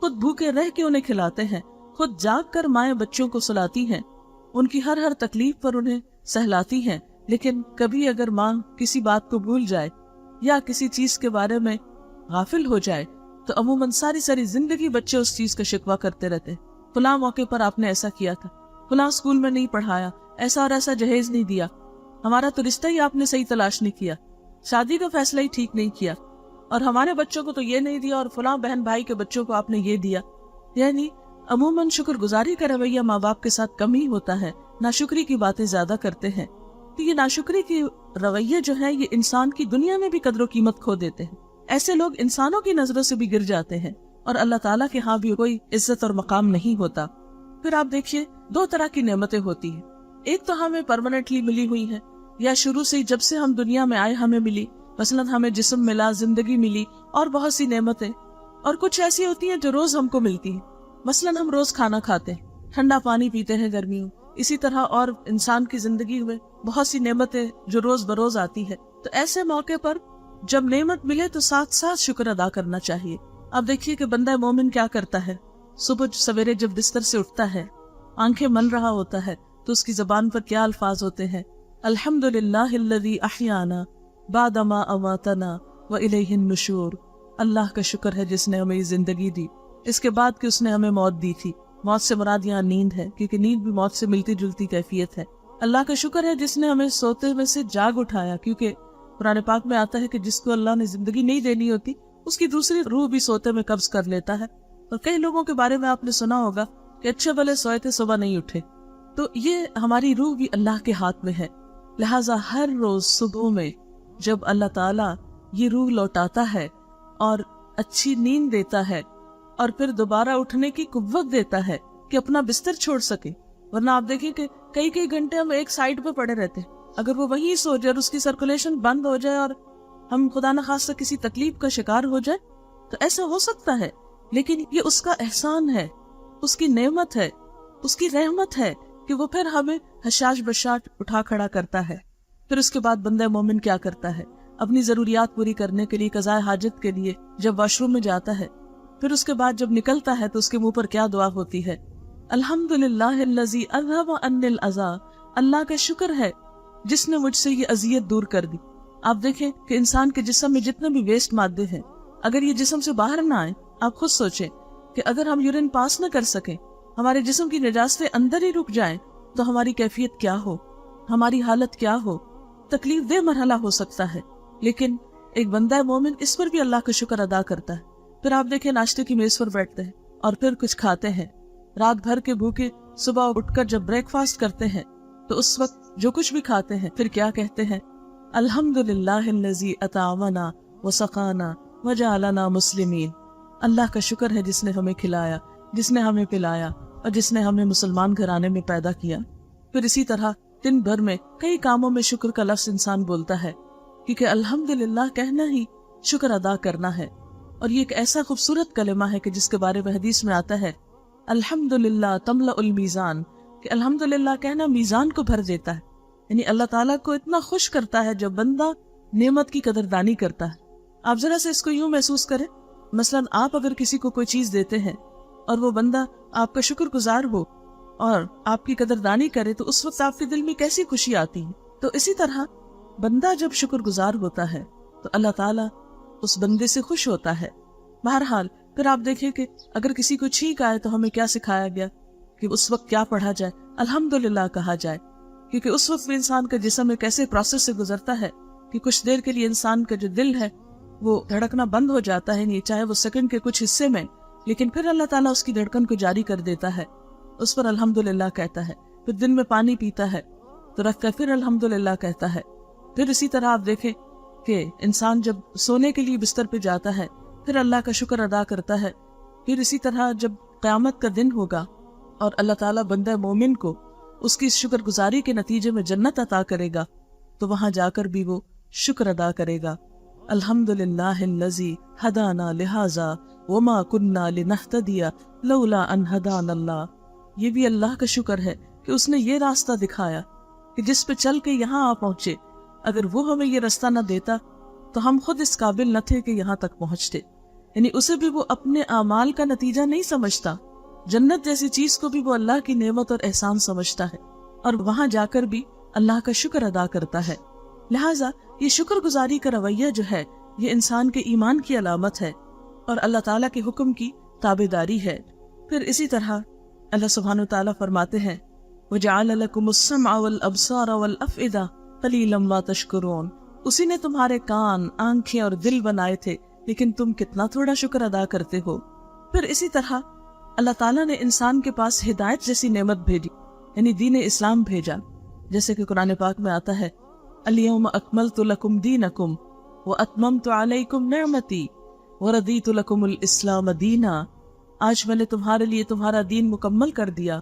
خود بھوکے رہ کے انہیں کھلاتے ہیں، خود جاگ کر مائیں بچوں کو سلاتی ہیں، ان کی ہر تکلیف پر انہیں سہلاتی ہیں، لیکن کبھی اگر ماں کسی بات کو بھول جائے یا کسی چیز کے بارے میں غافل ہو جائے تو عموماً ساری زندگی بچے اس چیز کا شکوہ کرتے رہتے ہیں۔ فلاں موقع پر آپ نے ایسا کیا تھا، فلاں اسکول میں نہیں پڑھایا، ایسا اور ایسا جہیز نہیں دیا، ہمارا تو رشتہ ہی آپ نے صحیح تلاش نہیں کیا، شادی کا فیصلہ ہی ٹھیک نہیں کیا، اور ہمارے بچوں کو تو یہ نہیں دیا، اور فلاں بہن بھائی کے بچوں کو آپ نے یہ دیا۔ یعنی عموماً شکر گزاری کا رویہ ماں باپ کے ساتھ کم ہی ہوتا ہے، ناشکری کی باتیں زیادہ کرتے ہیں۔ تو یہ ناشکری کی رویے جو ہے یہ انسان کی دنیا میں بھی قدر و قیمت کھو دیتے ہیں، ایسے لوگ انسانوں کی نظروں سے بھی گر جاتے ہیں اور اللہ تعالیٰ کے ہاں بھی کوئی عزت اور مقام نہیں ہوتا۔ پھر آپ دیکھیے دو طرح کی نعمتیں ہوتی ہیں، ایک تو ہمیں پرماننٹلی ملی ہوئی ہے، یا شروع سے جب سے ہم دنیا میں آئے ہمیں ملی، مثلا ہمیں جسم ملا، زندگی ملی اور بہت سی نعمتیں، اور کچھ ایسی ہوتی ہیں جو روز ہم کو ملتی ہیں، مثلا ہم روز کھانا کھاتے ہیں، ٹھنڈا پانی پیتے ہیں گرمیوں، اسی طرح اور انسان کی زندگی میں بہت سی نعمتیں جو روز بروز آتی ہے۔ تو ایسے موقع پر جب نعمت ملے تو ساتھ ساتھ شکر ادا کرنا چاہیے۔ اب دیکھیے کہ بندہ مومن کیا کرتا ہے، صبح سویرے جب بستر سے اٹھتا ہے، آنکھیں مل رہا ہوتا ہے، تو اس کی زبان پر کیا الفاظ ہوتے ہیں؟ الحمدللہ الذی احیانا بعد ما اماتنا والیہ النشور۔ اللہ کا شکر ہے جس نے ہمیں زندگی دی، اس کے بعد کہ اس نے ہمیں موت دی تھی۔ موت سے مراد یہاں نیند ہے، کیونکہ نیند بھی موت سے ملتی جلتی کیفیت ہے۔ اللہ کا شکر ہے جس نے ہمیں سوتے میں سے جاگ اٹھایا، کیونکہ قرآن پاک میں آتا ہے کہ جس کو اللہ نے زندگی نہیں دینی ہوتی اس کی دوسری روح بھی سوتے میں قبض کر لیتا ہے۔ اور کئی لوگوں کے بارے میں آپ نے سنا ہوگا کہ اچھے بھلے سوئے تھے، صبح نہیں اٹھے۔ تو یہ ہماری روح بھی اللہ کے ہاتھ میں ہے، لہٰذا ہر روز صبح میں جب اللہ تعالیٰ یہ روح لوٹاتا ہے اور اچھی نیند دیتا ہے اور پھر دوبارہ اٹھنے کی قوت دیتا ہے کہ اپنا بستر چھوڑ سکے، ورنہ آپ دیکھیں کہ کئی گھنٹے ہم ایک سائڈ پہ پڑے رہتے ہیں، اگر وہ وہیں سو جائے اور اس کی سرکولیشن بند ہو جائے اور ہم خدا نخواستہ کسی تکلیف کا شکار ہو جائے تو ایسا ہو سکتا ہے، لیکن یہ اس کا احسان ہے، اس کی نعمت ہے، اس کی رحمت ہے کہ وہ پھر ہمیں حشاش بشاش اٹھا کھڑا کرتا ہے۔ پھر اس کے بعد بندہ مومن کیا کرتا ہے؟ اپنی ضروریات پوری کرنے کے لیے، قضاء حاجت کے لیے جب واش روم میں جاتا ہے، پھر اس کے بعد جب نکلتا ہے تو اس کے منہ پر کیا دعا ہوتی ہے؟ الحمدللہ الذی اذھب عنی الاذی۔ اللہ کا شکر ہے جس نے مجھ سے یہ اذیت دور کر دی۔ آپ دیکھیں کہ انسان کے جسم میں جتنے بھی ویسٹ مادے ہیں، اگر یہ جسم سے باہر نہ آئے، آپ خود سوچیں کہ اگر ہم یورین پاس نہ کر سکیں، ہمارے جسم کی نجاستیں اندر ہی رک جائیں تو ہماری کیفیت کیا ہو، ہماری حالت کیا ہو، تکلیف دہ مرحلہ ہو سکتا ہے۔ لیکن ایک بندہ مومن اس پر بھی اللہ کا شکر ادا کرتا ہے۔ پھر آپ دیکھیں ناشتے کی میز پر بیٹھتے ہیں اور پھر کچھ کھاتے ہیں، رات بھر کے بھوکے صبح اٹھ کر جب بریک فاسٹ کرتے ہیں تو اس وقت جو کچھ بھی کھاتے ہیں پھر کیا کہتے ہیں؟ الحمدللہ الذی اطعمنا وسقانا وجعلنا مسلمین۔ اللہ کا شکر ہے جس نے ہمیں کھلایا، جس نے ہمیں پلایا اور جس نے ہمیں مسلمان گھرانے میں پیدا کیا۔ پھر اسی طرح دن بھر میں کئی کاموں میں شکر کا لفظ انسان بولتا ہے، کیونکہ الحمدللہ کہنا ہی شکر ادا کرنا ہے۔ اور یہ ایک ایسا خوبصورت کلمہ ہے کہ جس کے بارے میں حدیث میں آتا ہے الحمدللہ تملأ المیزان، کہ الحمدللہ کہنا میزان کو بھر دیتا ہے۔ یعنی اللہ تعالیٰ کو اتنا خوش کرتا ہے جب بندہ نعمت کی قدردانی کرتا ہے۔ آپ ذرا سے اس کو یوں محسوس کریں، مثلا آپ اگر کسی کو کوئی چیز دیتے ہیں اور وہ بندہ آپ کا شکر گزار ہو اور آپ کی قدردانی کرے تو اس وقت آپ کے دل میں کیسی خوشی آتی ہے۔ تو اسی طرح بندہ جب شکر گزار ہوتا ہے تو اللہ تعالیٰ اس بندے سے خوش ہوتا ہے۔ بہرحال پھر آپ دیکھیں کہ اگر کسی کو چھینک آئے تو ہمیں کیا سکھایا گیا کہ اس وقت کیا پڑھا جائے؟ الحمدللہ کہا جائے، کیونکہ اس وقت بھی انسان کا جسم ایک ایسے پروسیس سے گزرتا ہے کہ کچھ دیر کے لیے انسان کا جو دل ہے وہ دھڑکنا بند ہو جاتا ہے، نہیں چاہے وہ سیکنڈ کے کچھ حصے میں، لیکن پھر اللہ تعالیٰ اس کی دھڑکن کو جاری کر دیتا ہے، اس پر الحمدللہ کہتا ہے۔ پھر دن میں پانی پیتا ہے تو رکھ کر پھر الحمدللہ کہتا ہے۔ پھر اسی طرح آپ دیکھیں کہ انسان جب سونے کے لیے بستر پہ جاتا ہے پھر اللہ کا شکر ادا کرتا ہے۔ پھر اسی طرح جب قیامت کا دن ہوگا اور اللہ تعالیٰ بندہ مومن کو اس کی شکر گزاری کے نتیجے میں جنت عطا کرے گا تو وہاں جا کر بھی وہ شکر ادا کرے گا. الحمدللہ الذی ہدانا لہذا وما کننا لنہتدی لولا ان ہدانا اللہ. یہ بھی اللہ کا شکر ہے کہ اس نے یہ راستہ دکھایا کہ جس پہ چل کے یہاں آ پہنچے. اگر وہ ہمیں یہ راستہ نہ دیتا تو ہم خود اس قابل نہ تھے کہ یہاں تک پہنچتے. یعنی اسے بھی وہ اپنے اعمال کا نتیجہ نہیں سمجھتا، جنت جیسی چیز کو بھی وہ اللہ کی نعمت اور احسان سمجھتا ہے اور وہاں جا کر بھی اللہ کا شکر ادا کرتا ہے. لہٰذا یہ شکر گزاری کا رویہ جو ہے یہ انسان کے ایمان کی علامت ہے اور اللہ تعالیٰ کے حکم کی تابعداری ہے. پھر اسی طرح اللہ سبحانہ وتعالیٰ فرماتے ہیں وَجَعَلَ لَكُمُ السَّمْعَ وَالْأَبْصَارَ وَالْأَفْئِدَةَ قَلِيلًا مَا تَشْكُرُونَ. اسی نے تمہارے کان، آنکھیں اور دل بنائے تھے لیکن تم کتنا تھوڑا شکر ادا کرتے ہو. پھر اسی طرح اللہ تعالیٰ نے انسان کے پاس ہدایت جیسی نعمت بھیجی، یعنی دین اسلام بھیجا. جیسے کہ قرآن پاک میں آتا ہے اليوم اکملت لکم دینکم واتممت علیکم نعمتی وردیت لکم الاسلام دینا. آج میں نے تمہارے لیے تمہارا دین مکمل کر دیا،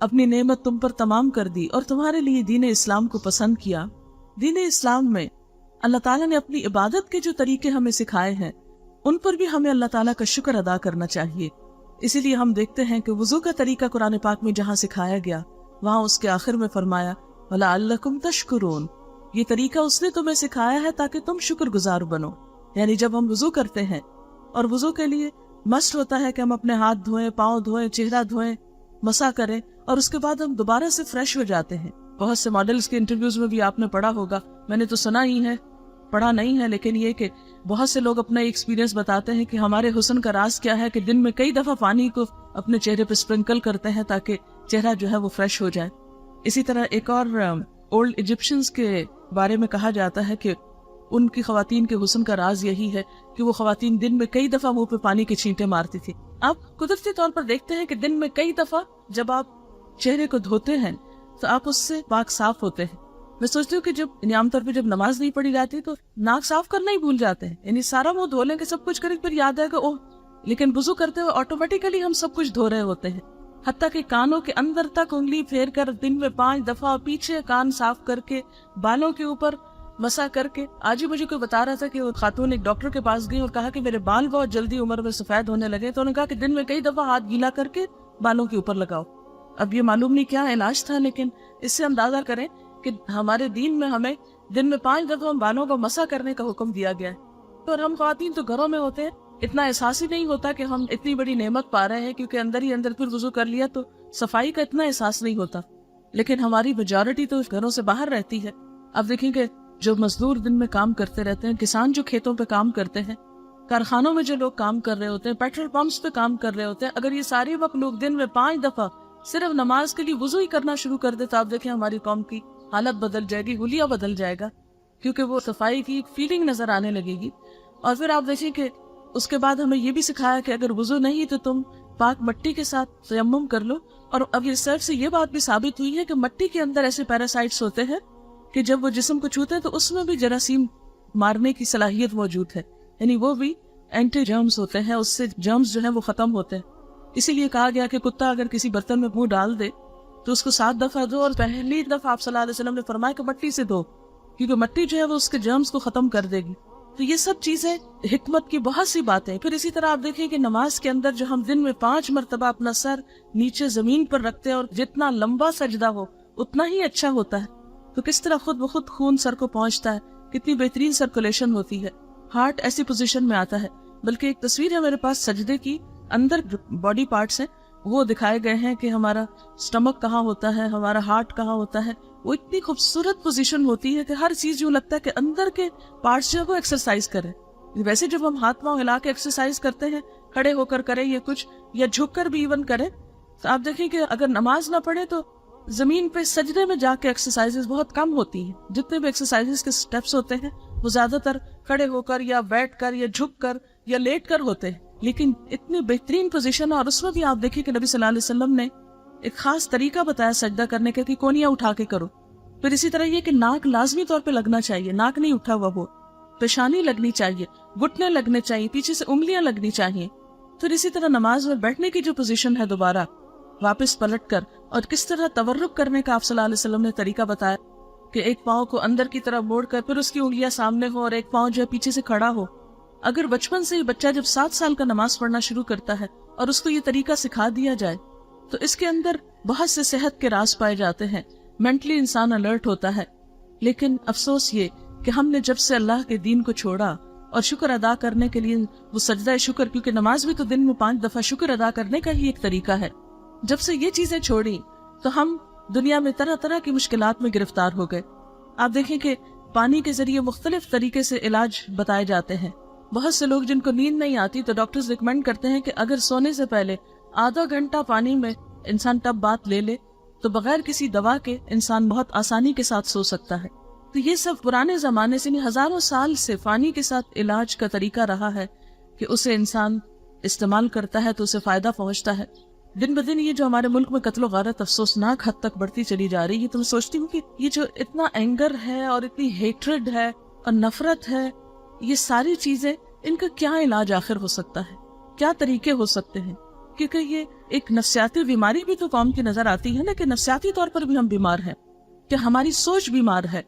اپنی نعمت تم پر تمام کر دی اور تمہارے لیے دین اسلام کو پسند کیا. دین اسلام میں اللہ تعالیٰ نے اپنی عبادت کے جو طریقے ہمیں سکھائے ہیں ان پر بھی ہمیں اللہ تعالیٰ کا شکر ادا کرنا چاہیے. اسی لیے ہم دیکھتے ہیں کہ وضو کا طریقہ قرآن پاک میں جہاں سکھایا گیا وہاں اس کے آخر میں فرمایا وَلَعَلَّكُمْ تَشْكُرُونَ. یہ طریقہ اس نے تمہیں سکھایا ہے تاکہ تم شکر گزار بنو. یعنی جب ہم وضو کرتے ہیں اور وضو کے لیے مست ہوتا ہے کہ ہم اپنے ہاتھ دھوئیں، پاؤں دھوئیں، چہرہ دھوئیں، مسح کریں اور اس کے بعد ہم دوبارہ سے فریش ہو جاتے ہیں. بہت سے ماڈلز کے انٹرویوز میں بھی آپ نے پڑھا ہوگا، میں نے تو سنا ہی ہے، پڑھا نہیں ہے، لیکن یہ کہ بہت سے لوگ اپنا ایکسپیرینس بتاتے ہیں کہ ہمارے حسن کا راز کیا ہے کہ دن میں کئی دفعہ پانی کو اپنے چہرے پہ اسپرنکل کرتے ہیں تاکہ چہرہ جو ہے وہ فریش ہو جائے. اسی طرح ایک اور اولڈ ایجپشنز کے بارے میں کہا جاتا ہے کہ ان کی خواتین کے حسن کا راز یہی ہے کہ وہ خواتین دن میں کئی دفعہ منہ پہ پانی کی چھینٹیں مارتی تھی. آپ قدرتی طور پر دیکھتے ہیں کہ دن میں کئی دفعہ جب آپ چہرے کو دھوتے ہیں تو آپ اس سے پاک صاف ہوتے ہیں. میں سوچتی ہوں کہ جب عام طور پہ جب نماز نہیں پڑھی جاتی تو ناک صاف کرنا ہی بھول جاتے ہیں، یعنی سارا منہ دھو لیں گے، سب کچھ کریں، پھر یاد آئے گا اوہ. لیکن وضو کرتے ہوئے آٹومیٹیکلی ہم سب کچھ دھو رہے ہوتے ہیں، حتیٰ کہ کانوں کے اندر تک انگلی پھیر کر دن میں 5 دفعہ، پیچھے کان صاف کر کے، بالوں کے اوپر مسا کر کے. آج ہی مجھے کوئی بتا رہا تھا کہ وہ خاتون ایک ڈاکٹر کے پاس گئی اور کہا کہ میرے بال بہت جلدی عمر میں سفید ہونے لگے، تو انہوں نے کہا کہ دن میں کئی دفعہ ہاتھ گیلا کر کے بالوں کے اوپر لگاؤ. اب یہ معلوم نہیں کیا علاج تھا، لیکن اس سے اندازہ کریں کہ ہمارے دین میں ہمیں دن میں 5 دفعہ بالوں کو مسا کرنے کا حکم دیا گیا ہے. اور ہم خواتین تو گھروں میں ہوتے ہیں، اتنا احساس ہی نہیں ہوتا کہ ہم اتنی بڑی نعمت پا رہے ہیں، کیونکہ اندر ہی اندر پھر وضو کر لیا تو صفائی کا اتنا احساس نہیں ہوتا. لیکن ہماری میجورٹی تو گھروں سے باہر رہتی ہے. اب دیکھیں کہ جو مزدور دن میں کام کرتے رہتے ہیں، کسان جو کھیتوں پہ کام کرتے ہیں، کارخانوں میں جو لوگ کام کر رہے ہوتے ہیں، پیٹرول پمپس پہ کام کر رہے ہوتے ہیں، اگر یہ سارے وقت لوگ دن میں 5 دفعہ صرف نماز کے لیے وضو ہی کرنا شروع کر دے تو آپ دیکھیں ہماری قوم کی حالت بدل جائے گی، حلیہ بدل جائے گا، کیونکہ وہ صفائی کی ایک فیلنگ نظر آنے لگے گی. اور پھر آپ دیکھیں کہ اس کے بعد ہمیں یہ بھی سکھایا کہ اگر وضو نہیں تو تم پاک مٹی کے ساتھ تیمم کر لو. اور اب ریسرچ سے یہ بات بھی ثابت ہوئی ہے کہ مٹی کے اندر ایسے پیراسائٹس ہوتے ہیں کہ جب وہ جسم کو چھوتے ہیں تو اس میں بھی جراثیم مارنے کی صلاحیت موجود ہے، یعنی وہ بھی اینٹی جرمز ہوتے ہیں، اس سے جرمز جو ہیں وہ ختم ہوتے ہیں. اسی لیے کہا گیا کہ کتا اگر کسی برتن میں منہ ڈال دے تو اس کو 7 دفعہ دھو، اور پہلی دفعہ آپ صلی اللہ علیہ وسلم نے فرمایا کہ مٹی سے دھو، کیونکہ مٹی جو ہے وہ اس کے جرمز کو ختم کر دے گی. تو یہ سب چیزیں حکمت کی بہت سی باتیں. پھر اسی طرح آپ دیکھیں کہ نماز کے اندر جو ہم دن میں 5 مرتبہ اپنا سر نیچے زمین پر رکھتے ہیں اور جتنا لمبا سجدہ ہو اتنا ہی اچھا ہوتا ہے، تو کس طرح خود بخود خون سر کو پہنچتا ہے، کتنی بہترین سرکولیشن ہوتی ہے، ہارٹ ایسی پوزیشن میں آتا ہے. بلکہ ایک تصویر ہے میرے پاس سجدے کی، اندر جو باڈی پارٹس ہیں وہ دکھائے گئے ہیں کہ ہمارا سٹمک کہاں ہوتا ہے، ہمارا ہارٹ کہاں ہوتا ہے. وہ اتنی خوبصورت پوزیشن ہوتی ہے کہ ہر چیز یوں لگتا ہے کہ اندر کے پارٹس جو ہے وہ ایکسرسائز کریں. ویسے جب ہم ہاتھ پاؤں ہلا کے ایکسرسائز کرتے ہیں، کھڑے ہو کر کریں یا کچھ، یا جھک کر بھی ایون کریں، تو آپ دیکھیں کہ اگر نماز نہ پڑھے تو زمین پہ سجدے میں جا کے ایکسرسائز بہت کم ہوتی ہیں. جتنے بھی ایکسرسائز کے سٹیپس ہوتے ہیں وہ زیادہ تر کھڑے ہو کر یا بیٹھ کر یا جھک کر یا لیٹ کر ہوتے ہیں. لیکن اتنی بہترین پوزیشن، اور اس میں بھی آپ دیکھیں کہ نبی صلی اللہ علیہ وسلم نے ایک خاص طریقہ بتایا سجدہ کرنے کا کہ کونیاں اٹھا کے کرو. پھر اسی طرح یہ کہ ناک لازمی طور پہ لگنا چاہیے، ناک نہیں اٹھا ہوا ہو، پیشانی لگنی چاہیے، گھٹنے لگنے چاہیے، پیچھے سے انگلیاں لگنی چاہیے. پھر اسی طرح نماز میں بیٹھنے کی جو پوزیشن ہے دوبارہ واپس پلٹ کر اور کس طرح تورک کرنے کا آپ صلی اللہ علیہ وسلم نے طریقہ بتایا کہ ایک پاؤں کو اندر کی طرف موڑ کر پھر اس کی انگلیاں سامنے ہو اور ایک پاؤں جو ہے پیچھے سے کھڑا ہو. اگر بچپن سے ہی بچہ جب 7 سال کا نماز پڑھنا شروع کرتا ہے اور اس کو یہ طریقہ سکھا دیا جائے تو اس کے اندر بہت سے صحت کے راز پائے جاتے ہیں، مینٹلی انسان الرٹ ہوتا ہے. لیکن افسوس یہ کہ ہم نے جب سے اللہ کے دین کو چھوڑا اور شکر ادا کرنے کے لیے وہ سجدہ شکر، کیونکہ نماز بھی تو دن میں 5 دفعہ شکر ادا کرنے کا ہی ایک طریقہ ہے، جب سے یہ چیزیں چھوڑی تو ہم دنیا میں طرح طرح کی مشکلات میں گرفتار ہو گئے. آپ دیکھیں کہ پانی کے ذریعے مختلف طریقے سے علاج بتائے جاتے ہیں. بہت سے لوگ جن کو نیند نہیں آتی تو ڈاکٹرز ریکمینڈ کرتے ہیں کہ اگر سونے سے پہلے آدھا گھنٹہ پانی میں انسان ٹب بات لے لے تو بغیر کسی دوا کے انسان بہت آسانی کے ساتھ سو سکتا ہے. تو یہ سب پرانے زمانے سے ہزاروں سال سے پانی کے ساتھ علاج کا طریقہ رہا ہے کہ اسے انسان استعمال کرتا ہے تو اسے فائدہ پہنچتا ہے. دن بدن یہ جو ہمارے ملک میں قتل و غارت افسوسناک حد تک بڑھتی چلی جا رہی ہے، تو میں سوچتی ہوں کہ یہ جو اتنا اینگر ہے اور اتنی ہیٹرڈ ہے اور نفرت ہے، یہ ساری چیزیں ان کا کیا علاج آخر ہو سکتا ہے، کیا طریقے ہو سکتے ہیں؟ کیونکہ یہ ایک نفسیاتی بیماری بھی تو قوم کی نظر آتی ہے نا، کہ نفسیاتی طور پر بھی ہم بیمار ہیں، کہ ہماری سوچ بیمار ہے.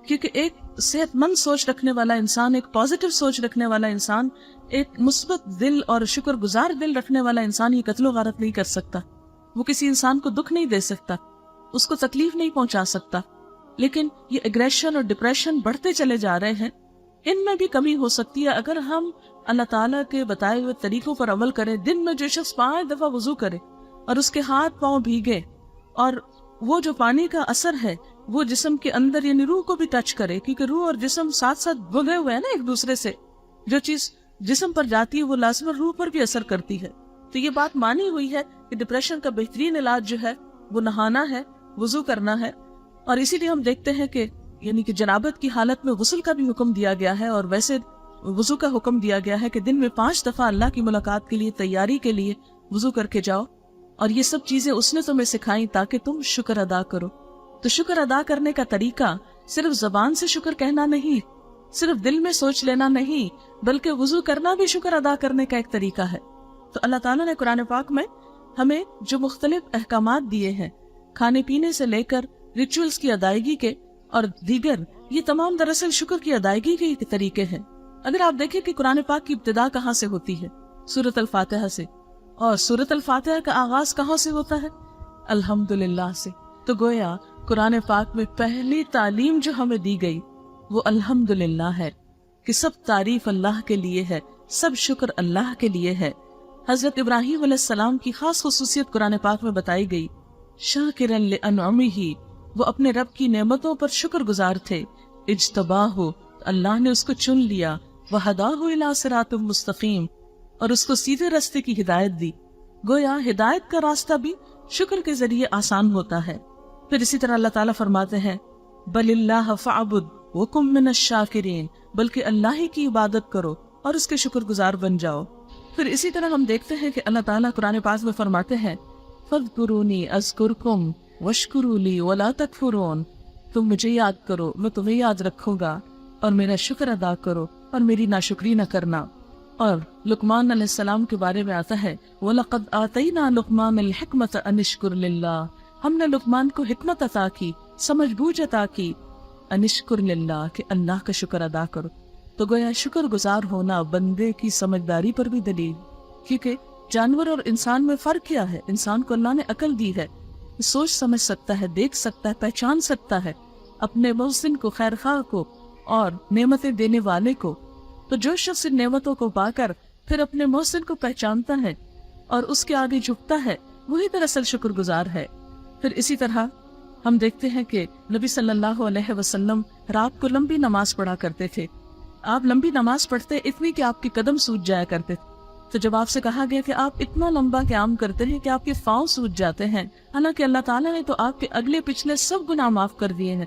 کیونکہ ایک صحت مند سوچ رکھنے والا انسان، ایک پازیٹیو سوچ رکھنے والا انسان، ایک مثبت دل اور شکر گزار دل رکھنے والا انسان یہ قتل و غارت نہیں کر سکتا. وہ کسی انسان کو دکھ نہیں دے سکتا، اس کو تکلیف نہیں پہنچا سکتا. لیکن یہ اگریشن اور ڈپریشن بڑھتے چلے جا رہے ہیں. ان میں بھی کمی ہو سکتی ہے اگر ہم اللہ تعالیٰ کے بتائے ہوئے طریقوں پر عمل کریں. دن میں جو شخص 5 دفعہ وضو کرے اور اس کے ہاتھ پاؤں بھیگے اور وہ جو پانی کا اثر ہے وہ جسم کے اندر یعنی روح کو بھی ٹچ کرے، کیونکہ روح اور جسم ساتھ ساتھ بگے ہوئے ہیں نا ایک دوسرے سے. جو چیز جسم پر جاتی ہے وہ لازماً روح پر بھی اثر کرتی ہے. تو یہ بات مانی ہوئی ہے کہ ڈپریشن کا بہترین علاج جو ہے وہ نہانا ہے، وضو کرنا ہے. اور اسی لیے ہم دیکھتے ہیں کہ یعنی کہ جنابت کی حالت میں غسل کا بھی حکم دیا گیا ہے، اور ویسے وضو کا حکم دیا گیا ہے کہ دن میں 5 دفعہ اللہ کی ملاقات کے لیے تیاری کے لیے وضو کر کے جاؤ. اور یہ سب چیزیں اس نے تمہیں سکھائیں تاکہ تم شکر ادا کرو. تو شکر ادا کرنے کا طریقہ صرف زبان سے شکر کہنا نہیں، صرف دل میں سوچ لینا نہیں، بلکہ وضو کرنا بھی شکر ادا کرنے کا ایک طریقہ ہے. تو اللہ تعالیٰ نے قرآن پاک میں ہمیں جو مختلف احکامات دیے ہیں، کھانے پینے سے لے کر ریچولز کی ادائیگی کے اور دیگر، یہ تمام دراصل شکر کی ادائیگی کے طریقے ہیں. اگر آپ دیکھیں کہ قرآن پاک کی ابتدا کہاں سے ہوتی ہے، سورۃ الفاتحہ سے، اور سورۃ الفاتحہ کا آغاز کہاں سے ہوتا ہے؟ الحمدللہ سے. تو گویا قرآن پاک میں پہلی تعلیم جو ہمیں دی گئی وہ الحمدللہ ہے، کہ سب تعریف اللہ کے لیے ہے، سب شکر اللہ کے لیے ہے. حضرت ابراہیم علیہ السلام کی خاص خصوصیت قرآن پاک میں بتائی گئی، شاکرا لانعمہ، وہ اپنے رب کی نعمتوں پر شکر گزار تھے. اجتباہ، اللہ نے اس کو چن لیا. وہداہ الی صراط مستقیم، اور اس کو سیدھے راستے کی ہدایت دی. گویا ہدایت کا راستہ بھی شکر کے ذریعے آسان ہوتا ہے. پھر اسی طرح اللہ تعالیٰ فرماتے ہیں بل اللہ فاعبد وکن من الشاکرین، بلکہ اللہ ہی کی عبادت کرو اور اس کے شکر گزار بن جاؤ. پھر اسی طرح ہم دیکھتے ہیں کہ اللہ تعالیٰ قرآن پاک میں فرماتے ہیں فاذکرونی اذکرکم واشکروا لی ولا تکفرون، تم مجھے یاد کرو میں تمہیں یاد رکھوں گا، اور میرا شکر ادا کرو اور میری ناشکری نہ کرنا. اور لقمان علیہ السلام کے بارے میں آتا ہے وَلَقَدْ آتَيْنَا لُقْمَانَ الْحِكْمَةَ أَنِ اشْكُرْ لِلَّهِ، ہم نے لقمان کو حکمت عطا کی، سمجھ بوجھ عطا کی، أَنِ اشْكُرْ لِلَّهِ، کہ اللہ کا شکر ادا کرو. تو گویا شکر گزار ہونا بندے کی سمجھداری پر بھی دلیل، کیونکہ جانور اور انسان میں فرق کیا ہے؟ انسان کو اللہ نے عقل دی ہے، سوچ سمجھ سکتا ہے، دیکھ سکتا ہے، پہچان سکتا ہے اپنے محسن کو، خیر خواہ کو اور نعمتیں دینے والے کو. تو جو شخص ان نعمتوں کو پا کر پھر اپنے محسن کو پہچانتا ہے اور اس کے آگے جھکتا ہے، وہی دراصل شکر گزار ہے. پھر اسی طرح ہم دیکھتے ہیں کہ نبی صلی اللہ علیہ وسلم رات کو لمبی نماز پڑھا کرتے تھے. آپ لمبی نماز پڑھتے اتنی کہ آپ کے قدم سوج جایا کرتے تھے. تو جب آپ سے کہا گیا کہ آپ اتنا لمبا قیام کرتے ہیں کہ آپ کے پاؤں سوج جاتے ہیں، حالانکہ اللہ تعالیٰ نے تو آپ کے اگلے پچھلے سب گناہ معاف کر دیے ہیں،